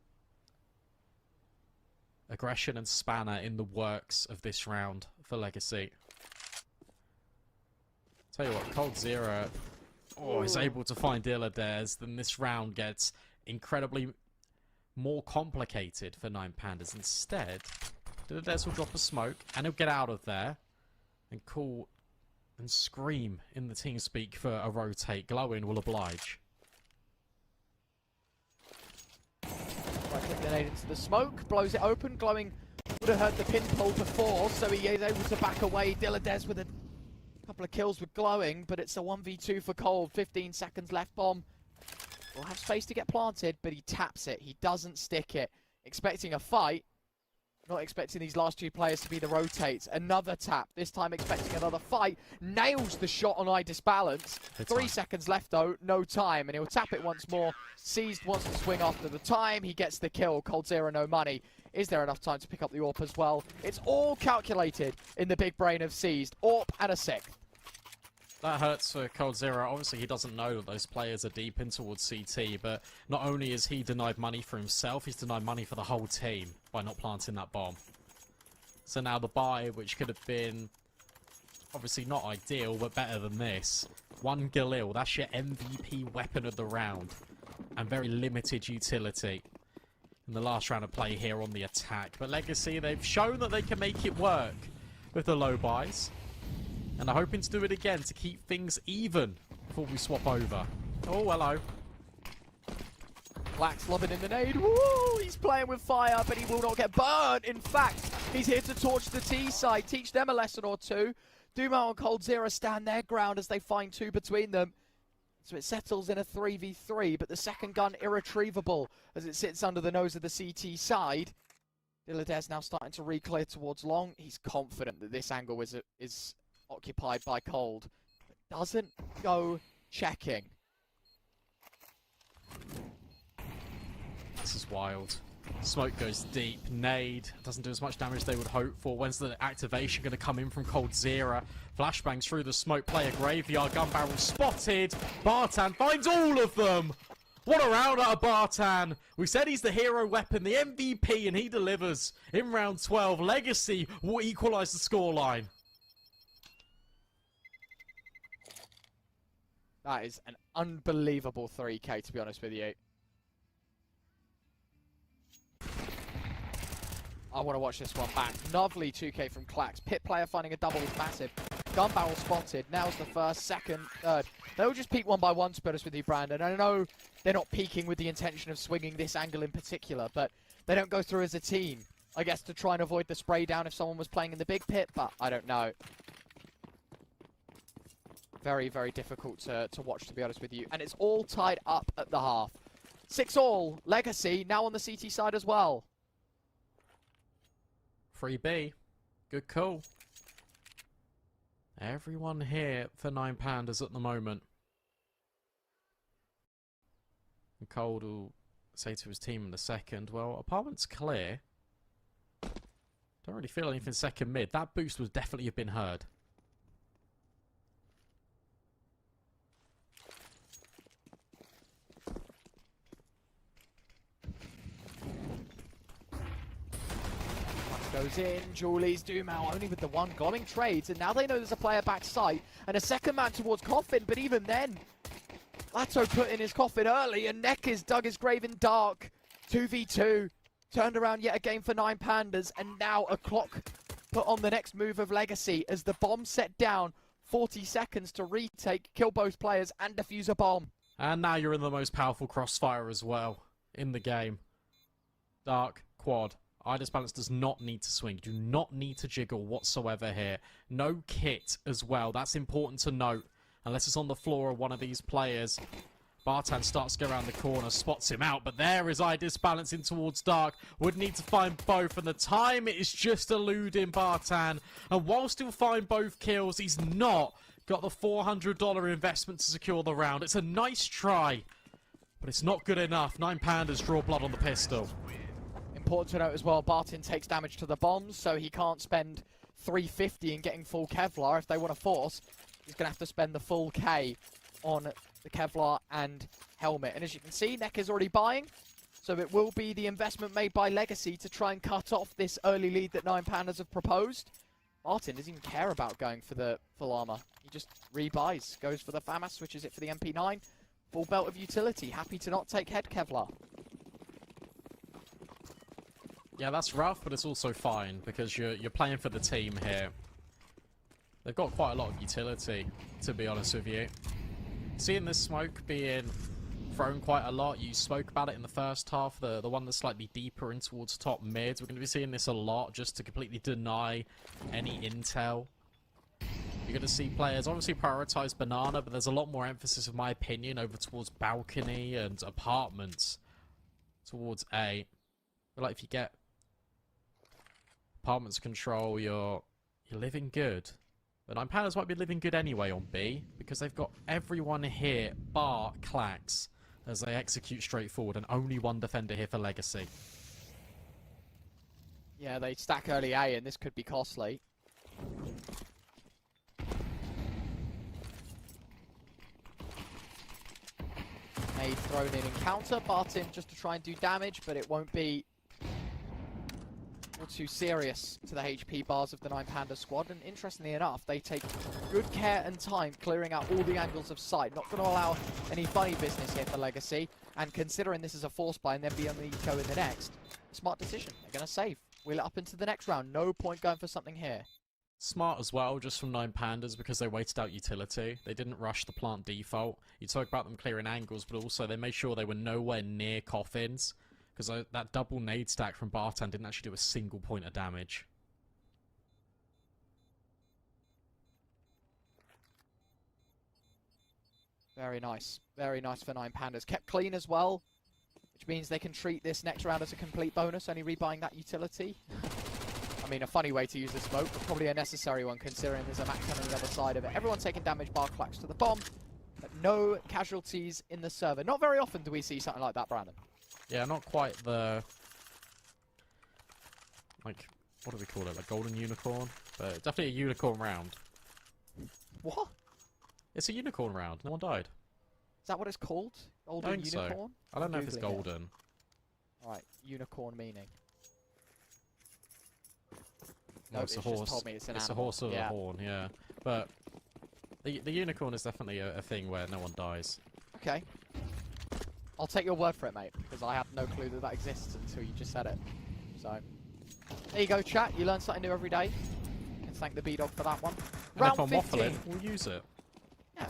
aggression and spanner in the works of this round for Legacy. Tell you what, Cold 0 is able to find Dilladez, then this round gets incredibly more complicated for 9Pandas. Instead, Dilladez will drop a smoke, and he'll get out of there and call and scream in the team speak for a rotate. Glowing will oblige. Right click the nade into the smoke, blows it open. Glowing would have heard the pin pull before, so he is able to back away. Dilladez with a couple of kills with Glowing, but it's a 1v2 for Cold. 15 seconds left. Bomb will have space to get planted, but he taps it. He doesn't stick it. Expecting a fight. Not expecting these last 2 players to be the rotates. Another tap. This time expecting another fight. Nails the shot on eye disbalance. 3 seconds left though. No time. And he'll tap it once more. Seized wants to swing after the time. He gets the kill. Cold 0 no money. Is there enough time to pick up the AWP as well? It's all calculated in the big brain of Seized. AWP and a 6th. That hurts for Cold 0. Obviously, he doesn't know that those players are deep in towards CT, but not only is he denied money for himself, he's denied money for the whole team by not planting that bomb. So now the buy, which could have been obviously not ideal, but better than this. 1 Galil, that's your MVP weapon of the round, and very limited utility in the last round of play here on the attack. But Legacy, they've shown that they can make it work with the low buys. And are hoping to do it again to keep things even before we swap over. Oh, hello. Clax lobbing in the nade. Woo! He's playing with fire, but he will not get burned. In fact, he's here to torch the T side, teach them a lesson or two. Duma and coldzera stand their ground as they find two between them. So it settles in a 3v3, but the second gun irretrievable as it sits under the nose of the CT side. Diladez now starting to re-clear towards long. He's confident that this angle is occupied by Cold. But doesn't go checking. This is wild. Smoke goes deep. Nade doesn't do as much damage as they would hope for. When's the activation going to come in from coldzera? Flashbangs through the smoke player graveyard. Gun barrel spotted. Bartan finds all of them. What a round out of Bartan. We said he's the hero weapon, the MVP, and he delivers in round 12. Legacy will equalise the scoreline. That is an unbelievable 3K, to be honest with you. I want to watch this one back. Lovely 2K from Clax. Pit player finding a double is massive. Gun barrel spotted. Now's the first, second, third. They'll just peek one by one, to be honest with you, Brandon. I know they're not peeking with the intention of swinging this angle in particular, but they don't go through as a team. I guess to try and avoid the spray down if someone was playing in the big pit, but I don't know. Very, very difficult to watch, to be honest with you. And it's all tied up at the half. 6-all. Legacy now on the CT side as well. 3B. Good call. Everyone here for 9Pandas at the moment. And Cold will say to his team in a second, well, apartment's clear. Don't really feel anything second mid. That boost would definitely have been heard. Goes in, Julie's Dumau only with the one glowing trades, and now they know there's a player back site, and a second man towards Coffin, but even then, Lato put in his coffin early, and Neckers dug his grave in dark. 2v2, turned around yet again for 9Pandas, and now a clock put on the next move of Legacy as the bomb set down, 40 seconds to retake, kill both players, and defuse a bomb. And now you're in the most powerful crossfire as well in the game. Dark, quad. Balance does not need to swing. Do not need to jiggle whatsoever here. No kit as well. That's important to note. Unless it's on the floor of one of these players. Bartan starts to go around the corner, spots him out, but there is Balance in towards Dark. Would need to find both, and the time is just eluding Bartan. And whilst he'll find both kills, he's not got the $400 investment to secure the round. It's a nice try, but it's not good enough. 9Pandas draw blood on the pistol. Important to note as well, Barton takes damage to the bombs, so he can't spend 350 in getting full Kevlar. If they want to force, he's going to have to spend the full K on the Kevlar and helmet. And as you can see, Neck is already buying, so it will be the investment made by Legacy to try and cut off this early lead that 9Pandas have proposed. Martin doesn't even care about going for the full armor. He just rebuys, goes for the FAMAS, switches it for the MP9. Full belt of utility, happy to not take head Kevlar. Yeah, that's rough, but it's also fine, because you're playing for the team here. They've got quite a lot of utility, to be honest with you. Seeing this smoke being thrown quite a lot, you spoke about it in the first half, the one that's slightly deeper in towards top mid. We're going to be seeing this a lot, just to completely deny any intel. You're going to see players obviously prioritize Banana, but there's a lot more emphasis, in my opinion, over towards balcony and apartments towards A. But like, if you get apartments control, you're living good. But 9Pandas might be living good anyway on B, because they've got everyone here bar Clax as they execute straight forward, and only one defender here for Legacy. Yeah, they stack early A, and this could be costly. Nade thrown in encounter, Barton just to try and do damage, but it won't be too serious to the HP bars of the 9Panda squad. And interestingly enough, they take good care and time clearing out all the angles of sight. Not going to allow any funny business here for Legacy. And considering this is a force buy and they'll be on the eco in the next, smart decision. They're going to save. Wheel it up into the next round. No point going for something here. Smart as well, just from 9Pandas, because they waited out utility. They didn't rush the plant default. You talk about them clearing angles, but also they made sure they were nowhere near coffins, because that double nade stack from Bartan didn't actually do a single point of damage. Very nice. Very nice for 9Pandas. Kept clean as well, which means they can treat this next round as a complete bonus, only rebuying that utility. I mean, a funny way to use the smoke, but probably a necessary one considering there's a max on the other side of it. Everyone's taking damage, bar clacks to the bomb, but no casualties in the server. Not very often do we see something like that, Brandon. Yeah, not quite the... like, what do we call it? Like golden unicorn? But definitely a unicorn round. What? It's a unicorn round. No one died. Is that what it's called? Golden I think unicorn? So. I don't know if it's Googling golden. Alright, unicorn meaning. No, Nope, it's a just horse. told me it's an It's a animal. horse with a horn, yeah. But the unicorn is definitely a thing where no one dies. Okay. I'll take your word for it, mate, because I had no clue that that exists until you just said it. So, there you go, chat. You learn something new every day. And thank the B-Dog for that one. And Round if I'm 15. waffling, we'll use it. Yeah.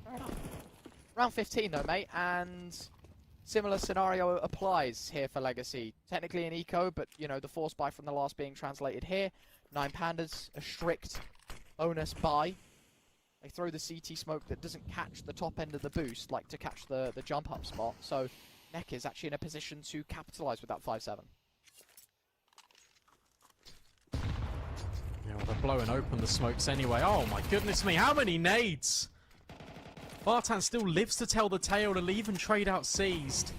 Fair enough. Round 15, though, mate, and similar scenario applies here for Legacy. Technically an eco, but, you know, the force buy from the last being translated here. 9Pandas, a strict bonus buy. They throw the CT smoke that doesn't catch the top end of the boost, like to catch the jump up spot. So Neck is actually in a position to capitalise with that 5-7. Yeah, well, they're blowing open the smokes anyway. Oh my goodness me, how many nades? Bartan still lives to tell the tale. They'll even trade out seized.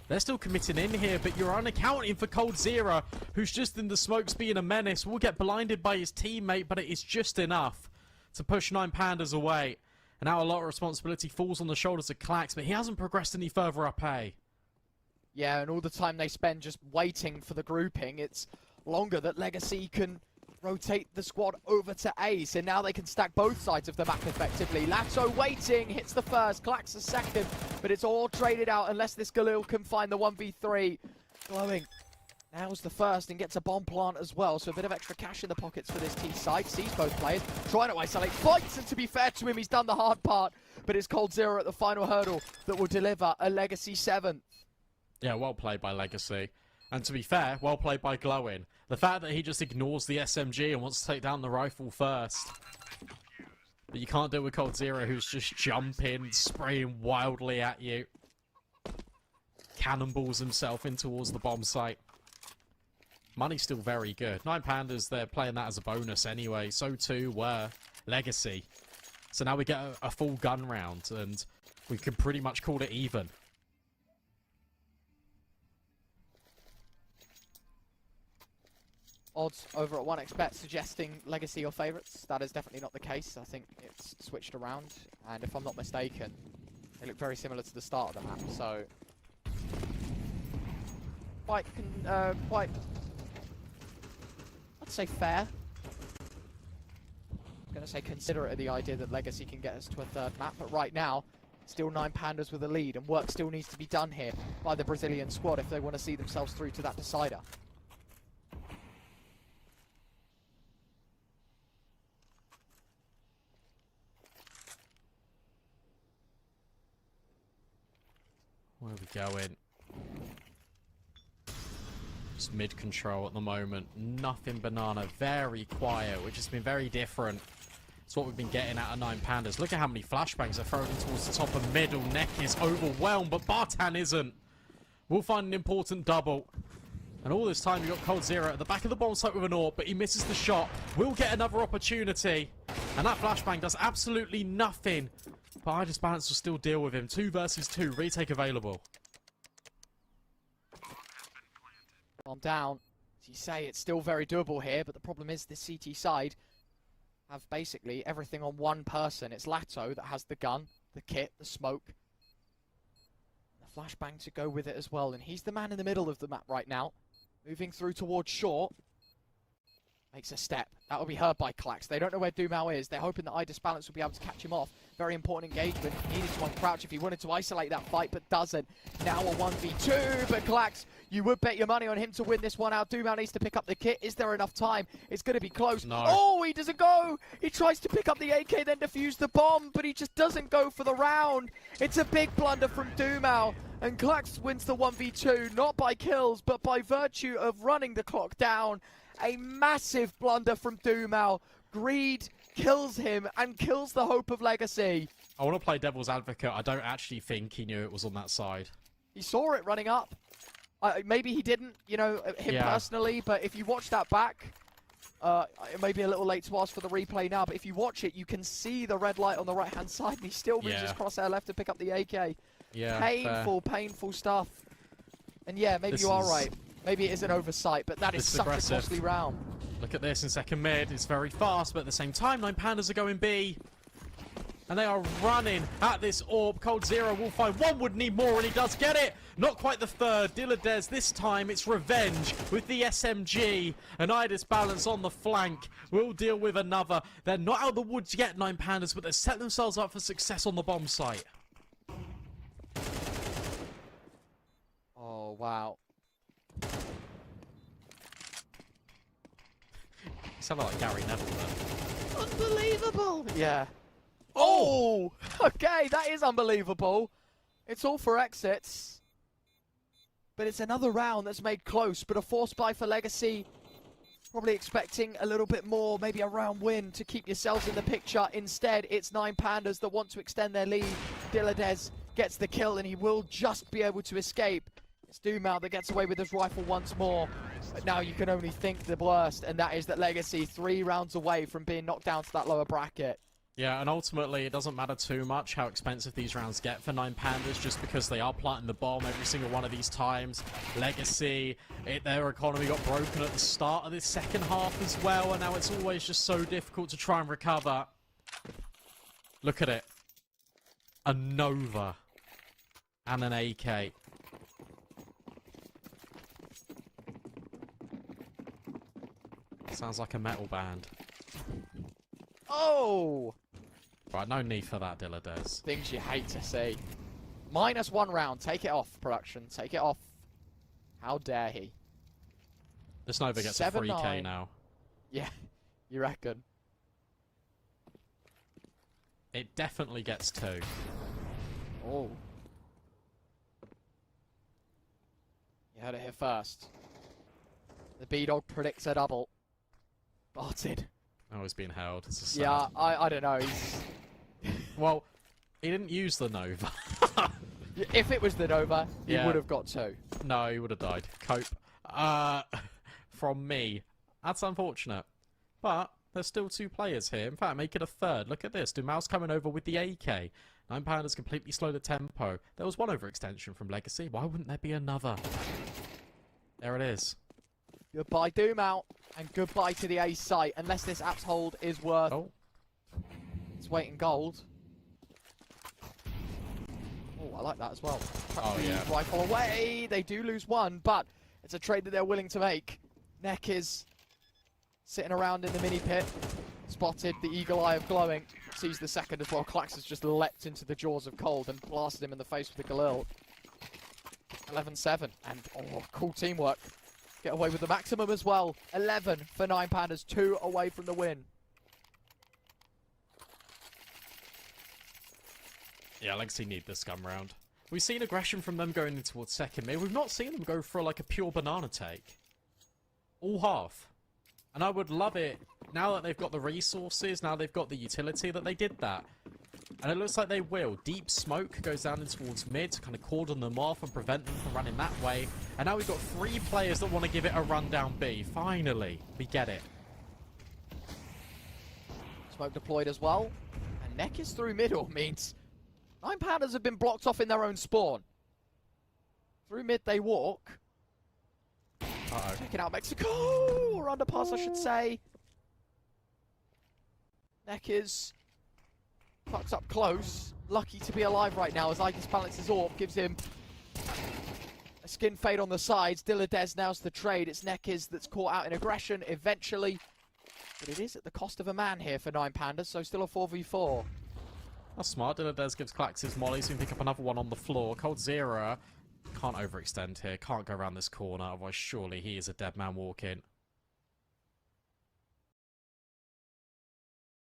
They're still committing in here, but you're unaccounting for coldzera, who's just in the smokes being a menace. Will get blinded by his teammate, but it is just enough to push 9Pandas away. And now a lot of responsibility falls on the shoulders of Clax, but he hasn't progressed any further up A. Yeah, and all the time they spend just waiting for the grouping, it's longer that Legacy can rotate the squad over to A, so now they can stack both sides of the map effectively. Lato waiting, hits the first, Clax the second, but it's all traded out unless this Galil can find the 1v3. Glowing nails the first and gets a bomb plant as well, so a bit of extra cash in the pockets for this T side. Sees both players, trying to isolate, fights, and to be fair to him, he's done the hard part, but it's coldzera at the final hurdle that will deliver a Legacy 7th. Yeah, well played by Legacy. And to be fair, well played by Glowing. The fact that he just ignores the SMG and wants to take down the rifle first. But you can't do it with coldzera, who's just jumping, spraying wildly at you. Cannonballs himself in towards the bomb site. Money's still very good. 9Pandas, they're playing that as a bonus anyway. So too were Legacy. So now we get a full gun round, and we can pretty much call it even. Odds over at 1xbet suggesting Legacy your favourites. That is definitely not the case. I think it's switched around, and if I'm not mistaken, they look very similar to the start of the map. So quite, I'd say fair. I'm going to say considerate of the idea that Legacy can get us to a third map, but right now, still 9Pandas with a lead, and work still needs to be done here by the Brazilian squad if they want to see themselves through to that decider. Where are we going? Just mid-control at the moment. Nothing banana. Very quiet, which has been very different. It's what we've been getting out of 9Pandas. Look at how many flashbangs they're throwing towards the top and middle. Neck is overwhelmed, but Bartan isn't. We'll find an important double. And all this time, you've got coldzera at the back of the bomb site with an AWP, but he misses the shot. We'll get another opportunity. And that flashbang does absolutely nothing. But Idris Balance will still deal with him. 2 versus 2. Retake available. Calm down. As you say, it's still very doable here, but the problem is the CT side have basically everything on one person. It's Lato that has the gun, the kit, the smoke, the flashbang to go with it as well. And he's the man in the middle of the map right now, moving through towards short. Makes a step. That will be heard by Klax. They don't know where Dumao is. They're hoping that iDisbalance will be able to catch him off. Very important engagement. He needed to uncrouch if he wanted to isolate that fight, but doesn't. Now a 1v2, but Klax, you would bet your money on him to win this one out. Dumao needs to pick up the kit. Is there enough time? It's going to be close. No. Oh, he doesn't go. He tries to pick up the AK, then defuse the bomb, but he just doesn't go for the round. It's a big blunder from Dumao. And Klax wins the 1v2, not by kills, but by virtue of running the clock down. A massive blunder from Dumao. Greed kills him and kills the hope of Legacy. I want to play devil's advocate. I don't actually think he knew it was on that side. He saw it running up. Maybe he didn't, you know, him personally, but if you watch that back, it may be a little late to ask for the replay now, but if you watch it, you can see the red light on the right-hand side, and he still moves his crosshair left to pick up the AK. Yeah, painful, painful stuff. And yeah, maybe you are right. Maybe it is an oversight, but that is such a costly round. Look at this in second mid. It's very fast, but at the same time, 9Pandas are going B. And they are running at this orb. Cold Zero will find one, would need more, and he does get it. Not quite the third. Diladez, this time it's revenge with the SMG. And iDisbalance on the flank will deal with another. They're not out of the woods yet, 9Pandas, but they've set themselves up for success on the bomb site. Oh, wow. You sound like Gary Neville there. Unbelievable! Yeah. Oh! Okay, that is unbelievable. It's all for exits. But it's another round that's made close, but a forced buy for Legacy. Probably expecting a little bit more, maybe a round win to keep yourselves in the picture. Instead, it's 9Pandas that want to extend their lead. Diladez gets the kill, and he will just be able to escape. It's Dumao that gets away with his rifle once more. But now you can only think the worst, and that is that Legacy 3 rounds away from being knocked down to that lower bracket. Yeah, and ultimately it doesn't matter too much how expensive these rounds get for 9Pandas, just because they are planting the bomb every single one of these times. Legacy, their economy got broken at the start of this second half as well, and now it's always just so difficult to try and recover. Look at it. A Nova and an AK. Sounds like a metal band. Oh! Right, no need for that, Diladez. Things you hate to see. -1 round. Take it off, production. Take it off. How dare he? This Nova gets a 3K now. Yeah, you reckon? It definitely gets 2. Oh. You heard it here first. The B-Dog predicts a double. Barted. Oh, he's being held. Yeah, I don't know. He's... Well, he didn't use the Nova. If it was the Nova, he would have got 2. No, he would have died. Cope. From me. That's unfortunate. But there's still 2 players here. In fact, make it a third. Look at this. Dumao's coming over with the AK. 9Pandas completely slow the tempo. There was one overextension from Legacy. Why wouldn't there be another? There it is. Goodbye, Dumao, and goodbye to the A site, unless this app's hold is worth its weight in gold. Oh, I like that as well. Oh, yeah. Rifle away. They do lose 1, but it's a trade that they're willing to make. Neck is sitting around in the mini pit. Spotted the eagle eye of glowing. Sees the second as well. Klax has just leapt into the jaws of cold and blasted him in the face with the Galil. 11-7, and cool teamwork. Get away with the maximum as well. 11 for 9Pandas, 2 away from the win. Yeah, Legacy need this scum round. We've seen aggression from them going in towards second mid. We've not seen them go for like a pure banana take. All half. And I would love it, now that they've got the resources, now they've got the utility, that they did that. And it looks like they will. Deep smoke goes down in towards mid to kind of cordon them off and prevent them from running that way. And now we've got 3 players that want to give it a run down B. Finally, we get it. Smoke deployed as well. And Neck is through middle means 9Pandas have been blocked off in their own spawn. Through mid they walk. Uh-oh. Checking out Mexico, or underpass I should say. Neck is tucked up close. Lucky to be alive right now as iDisbalance's orb gives him a skin fade on the sides. Diladez now's the trade. It's Nekiz that's caught out in aggression. Eventually But it is at the cost of a man here for 9Pandas, so still a 4v4. That's smart. Dilladez gives Klax his molly, so he can pick up another one on the floor. coldzera can't overextend here, can't go around this corner, otherwise surely he is a dead man walking.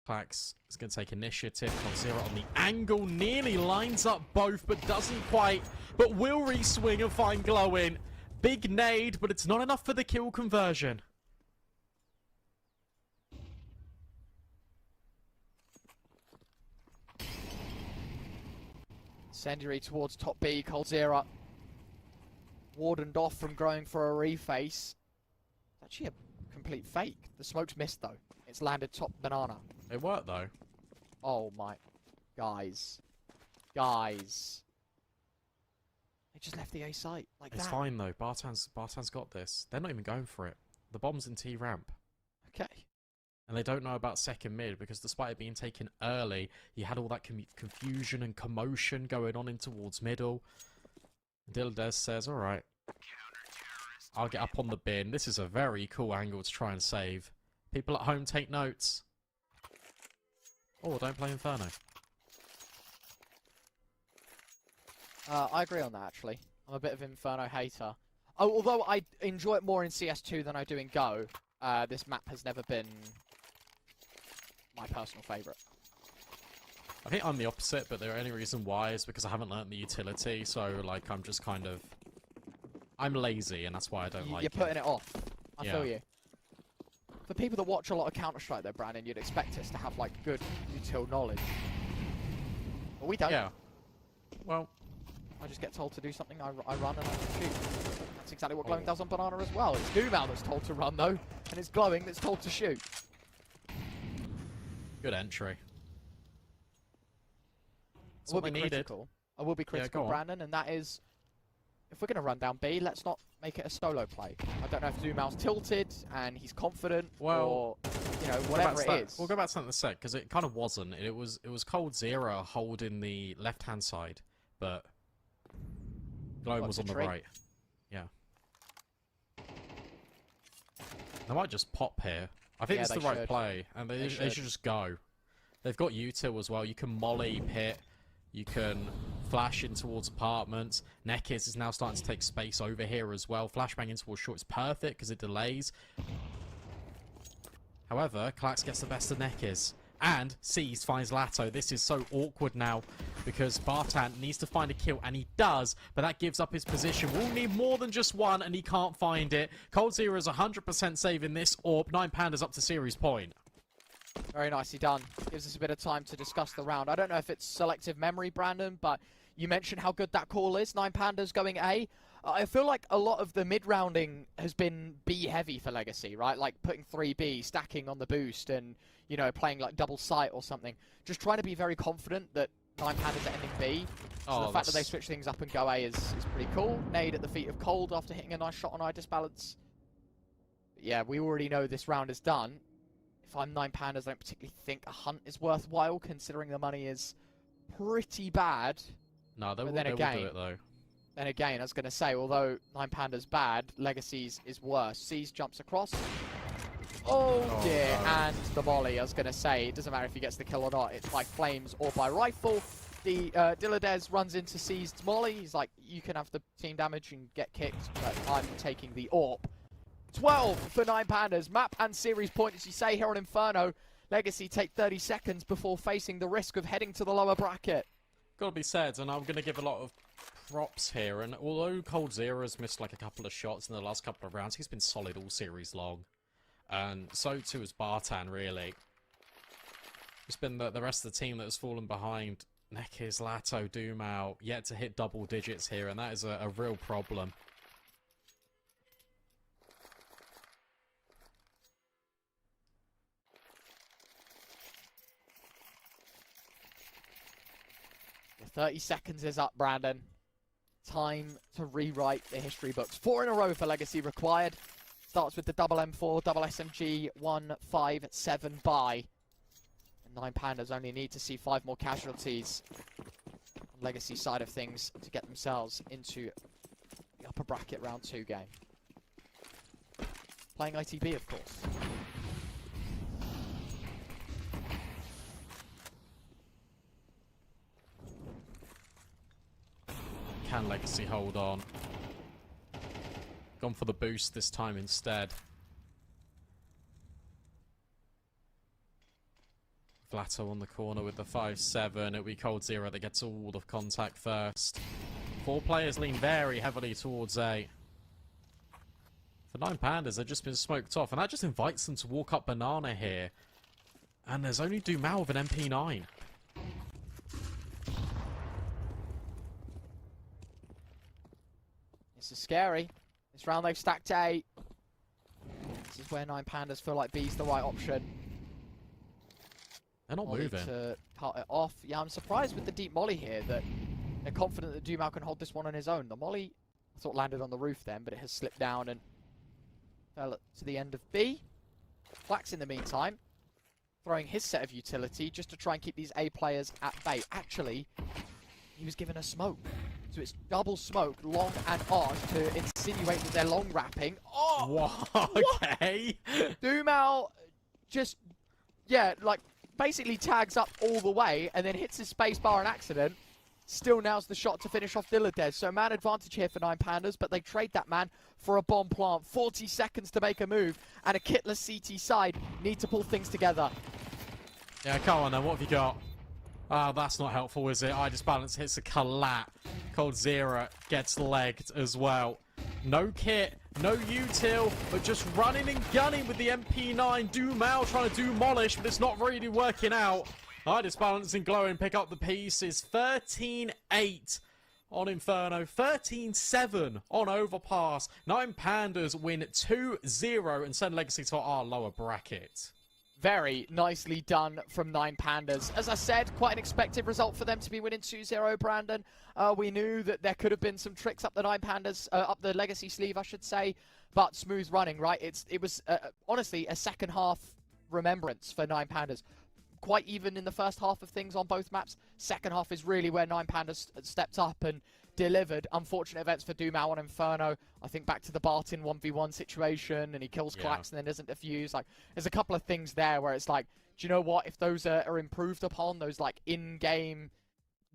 Klax is going to take initiative. coldzera on the angle, nearly lines up both, but doesn't quite. But will re-swing and find glowing. Big nade, but it's not enough for the kill conversion. Incendiary towards top B, coldzera wardened off from going for a reface. It's actually a complete fake. The smoke's missed though. It's landed top banana. It worked though. Oh my. Guys. Guys. They just left the A site like that. It's fine though. Bartan's got this. They're not even going for it. The bomb's in T ramp. Okay. And they don't know about second mid because despite it being taken early, you had all that confusion and commotion going on in towards middle. Dilladez says, alright, I'll get up on the bin. This is a very cool angle to try and save. People at home take notes. Oh, don't play Inferno. I agree on that actually. I'm a bit of Inferno hater. Oh, although I enjoy it more in CS2 than I do in Go, this map has never been my personal favourite. I think I'm the opposite, but the only reason why is because I haven't learnt the utility, so like I'm just kind of... I'm lazy, and that's why I don't like it. You're putting it off. I Yeah. feel you. For people that watch a lot of Counter-Strike though, Brandon, you'd expect us to have like good util knowledge. But we don't. Yeah. Well... I just get told to do something, I run and I shoot. That's exactly what Glowing does on Banana as well. It's Dumal that's told to run though, and it's Glowing that's told to shoot. Good entry. That's I will what be they needed. critical. I will be critical, go on. Brandon, and that is, if we're going to run down B, let's not make it a solo play. I don't know if Dumal's tilted and he's confident, Well, or you know, whatever it is. We'll go back to that in a sec, because it kind of wasn't. It was coldzera holding the left-hand side, but Glowing was on the right. Yeah. They might just pop here. I think it's the right play, and they should just go. They've got util as well. You can molly pit. You can flash in towards apartments. Nekiz is now starting to take space over here as well. Flashbang in towards short is perfect because it delays. However, Klax gets the best of Nekiz. And Seized finds Lato. This is so awkward now because Bartan needs to find a kill, and he does, but that gives up his position. We'll need more than just one, and he can't find it. coldzera is 100% saving this AWP. 9Pandas up to series point. Very nicely done. Gives us a bit of time to discuss the round. I don't know if it's selective memory, Brandon, but you mentioned how good that call is. 9Pandas going A. I feel like a lot of the mid-rounding has been B-heavy for Legacy, right? Like putting 3B, stacking on the boost, and, you know, playing like double sight or something. Just trying to be very confident that 9Pandas are ending B. So the fact that they switch things up and go A is pretty cool. Nade at the feet of Cold after hitting a nice shot on eye disbalance. But yeah, we already know this round is done. If I'm 9Pandas, I don't particularly think a hunt is worthwhile, considering the money is pretty bad. No, they will do it though. Then again, I was going to say, although 9Pandas bad, Legacy's is worse. Seas jumps across. Oh dear, no. And the volley, I was going to say, it doesn't matter if he gets the kill or not. It's by flames or by rifle. The Dilladez runs into Seized's molly. He's like, you can have the team damage and get kicked, but I'm taking the AWP. 12 for 9Pandas. Map and series point, as you say here on Inferno. Legacy take 30 seconds before facing the risk of heading to the lower bracket. Gotta be said, and I'm gonna give a lot of props here, and although coldzera's missed like a couple of shots in the last couple of rounds, he's been solid all series long. And so too is Bartan, really. It's been the rest of the team that has fallen behind. Nekiz, Lato, Dumal, yet to hit double digits here, and that is a real problem. The 30 seconds is up, Brandon. Time to rewrite the history books. 4 in a row for Legacy required. Starts with the double M4, double SMG, 157 buy. And 9Pandas only need to see 5 more casualties on Legacy side of things to get themselves into the upper bracket round 2 game. Playing ITB, of course. Can Legacy hold on? Gone for the boost this time instead. Vlatto on the corner with the 5-7. It'll be Cold Zero that gets all the contact first. 4 players lean very heavily towards A. For 9Pandas, they've just been smoked off, and that just invites them to walk up Banana here. And there's only Dumal with an MP9. This is scary. This round they've stacked A. This is where 9Pandas feel like B's the right option. They're not Molly moving. to cut it off. Yeah, I'm surprised with the deep molly here that they're confident that Dumal can hold this one on his own. The molly, I thought, landed on the roof then, but it has slipped down and fell to the end of B. Flax, in the meantime, throwing his set of utility just to try and keep these A players at bay. Actually, he was given a smoke. So it's double smoke, long and arch, to insinuate that they're long wrapping. Oh! Okay. Dumal just, yeah, like, basically tags up all the way and then hits his space bar on accident. Still now's the shot to finish off Dilladez. So man advantage here for 9Pandas, but they trade that man for a bomb plant. 40 seconds to make a move, and a kitless CT side need to pull things together. Yeah, come on then, what have you got? Oh, that's not helpful, is it? I just balance hits a collat. Cold Zero gets legged as well. No kit, no util, but just running and gunning with the MP9. Dumal trying to demolish, but it's not really working out. I just balance and glow and pick up the pieces. 13-8 on Inferno. 13-7 on Overpass. 9Pandas win 2-0 and send Legacy to our lower bracket. Very nicely done from 9Pandas. As I said, quite an expected result for them to be winning 2-0, Brandon. We knew that there could have been some tricks up the 9Pandas, up the Legacy sleeve, I should say, but smooth running, right? It was honestly a second half remembrance for 9Pandas. Quite even in the first half of things on both maps. Second half is really where 9Pandas stepped up and delivered. Unfortunate events for Dumal on Inferno. I think back to the Barton 1v1 situation, and he kills Klax and then doesn't defuse. Like, there's a couple of things there where it's like, do you know what? If those are improved upon, those like in-game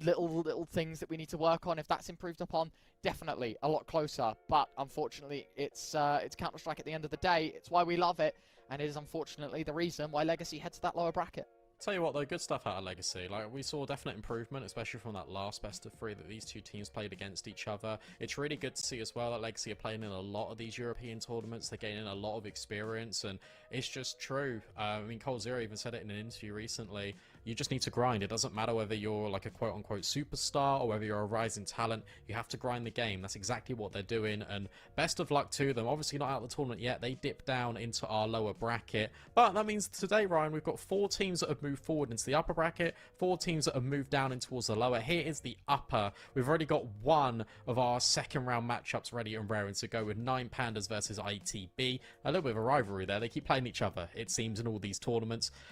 little things that we need to work on, if that's improved upon, definitely a lot closer. But unfortunately, it's Counter-Strike at the end of the day. It's why we love it, and it is unfortunately the reason why Legacy heads to that lower bracket. Tell you what though, good stuff out of Legacy. Like, we saw definite improvement, especially from that last best of 3 that these two teams played against each other. It's really good to see as well that Legacy are playing in a lot of these European tournaments. They're gaining a lot of experience, and it's just true. I mean, Cold Zero even said it in an interview recently. You just need to grind. It doesn't matter whether you're like a quote-unquote superstar or whether you're a rising talent. You have to grind the game. That's exactly what they're doing, and best of luck to them. Obviously not out of the tournament yet. They dip down into our lower bracket, but that means today, Ryan, we've got 4 teams that have moved forward into the upper bracket, 4 teams that have moved down in towards the lower. Here is the upper. We've already got one of our second round matchups ready and raring to go with 9Pandas versus ITB. A little bit of a rivalry there. They keep playing each other, it seems, in all these tournaments.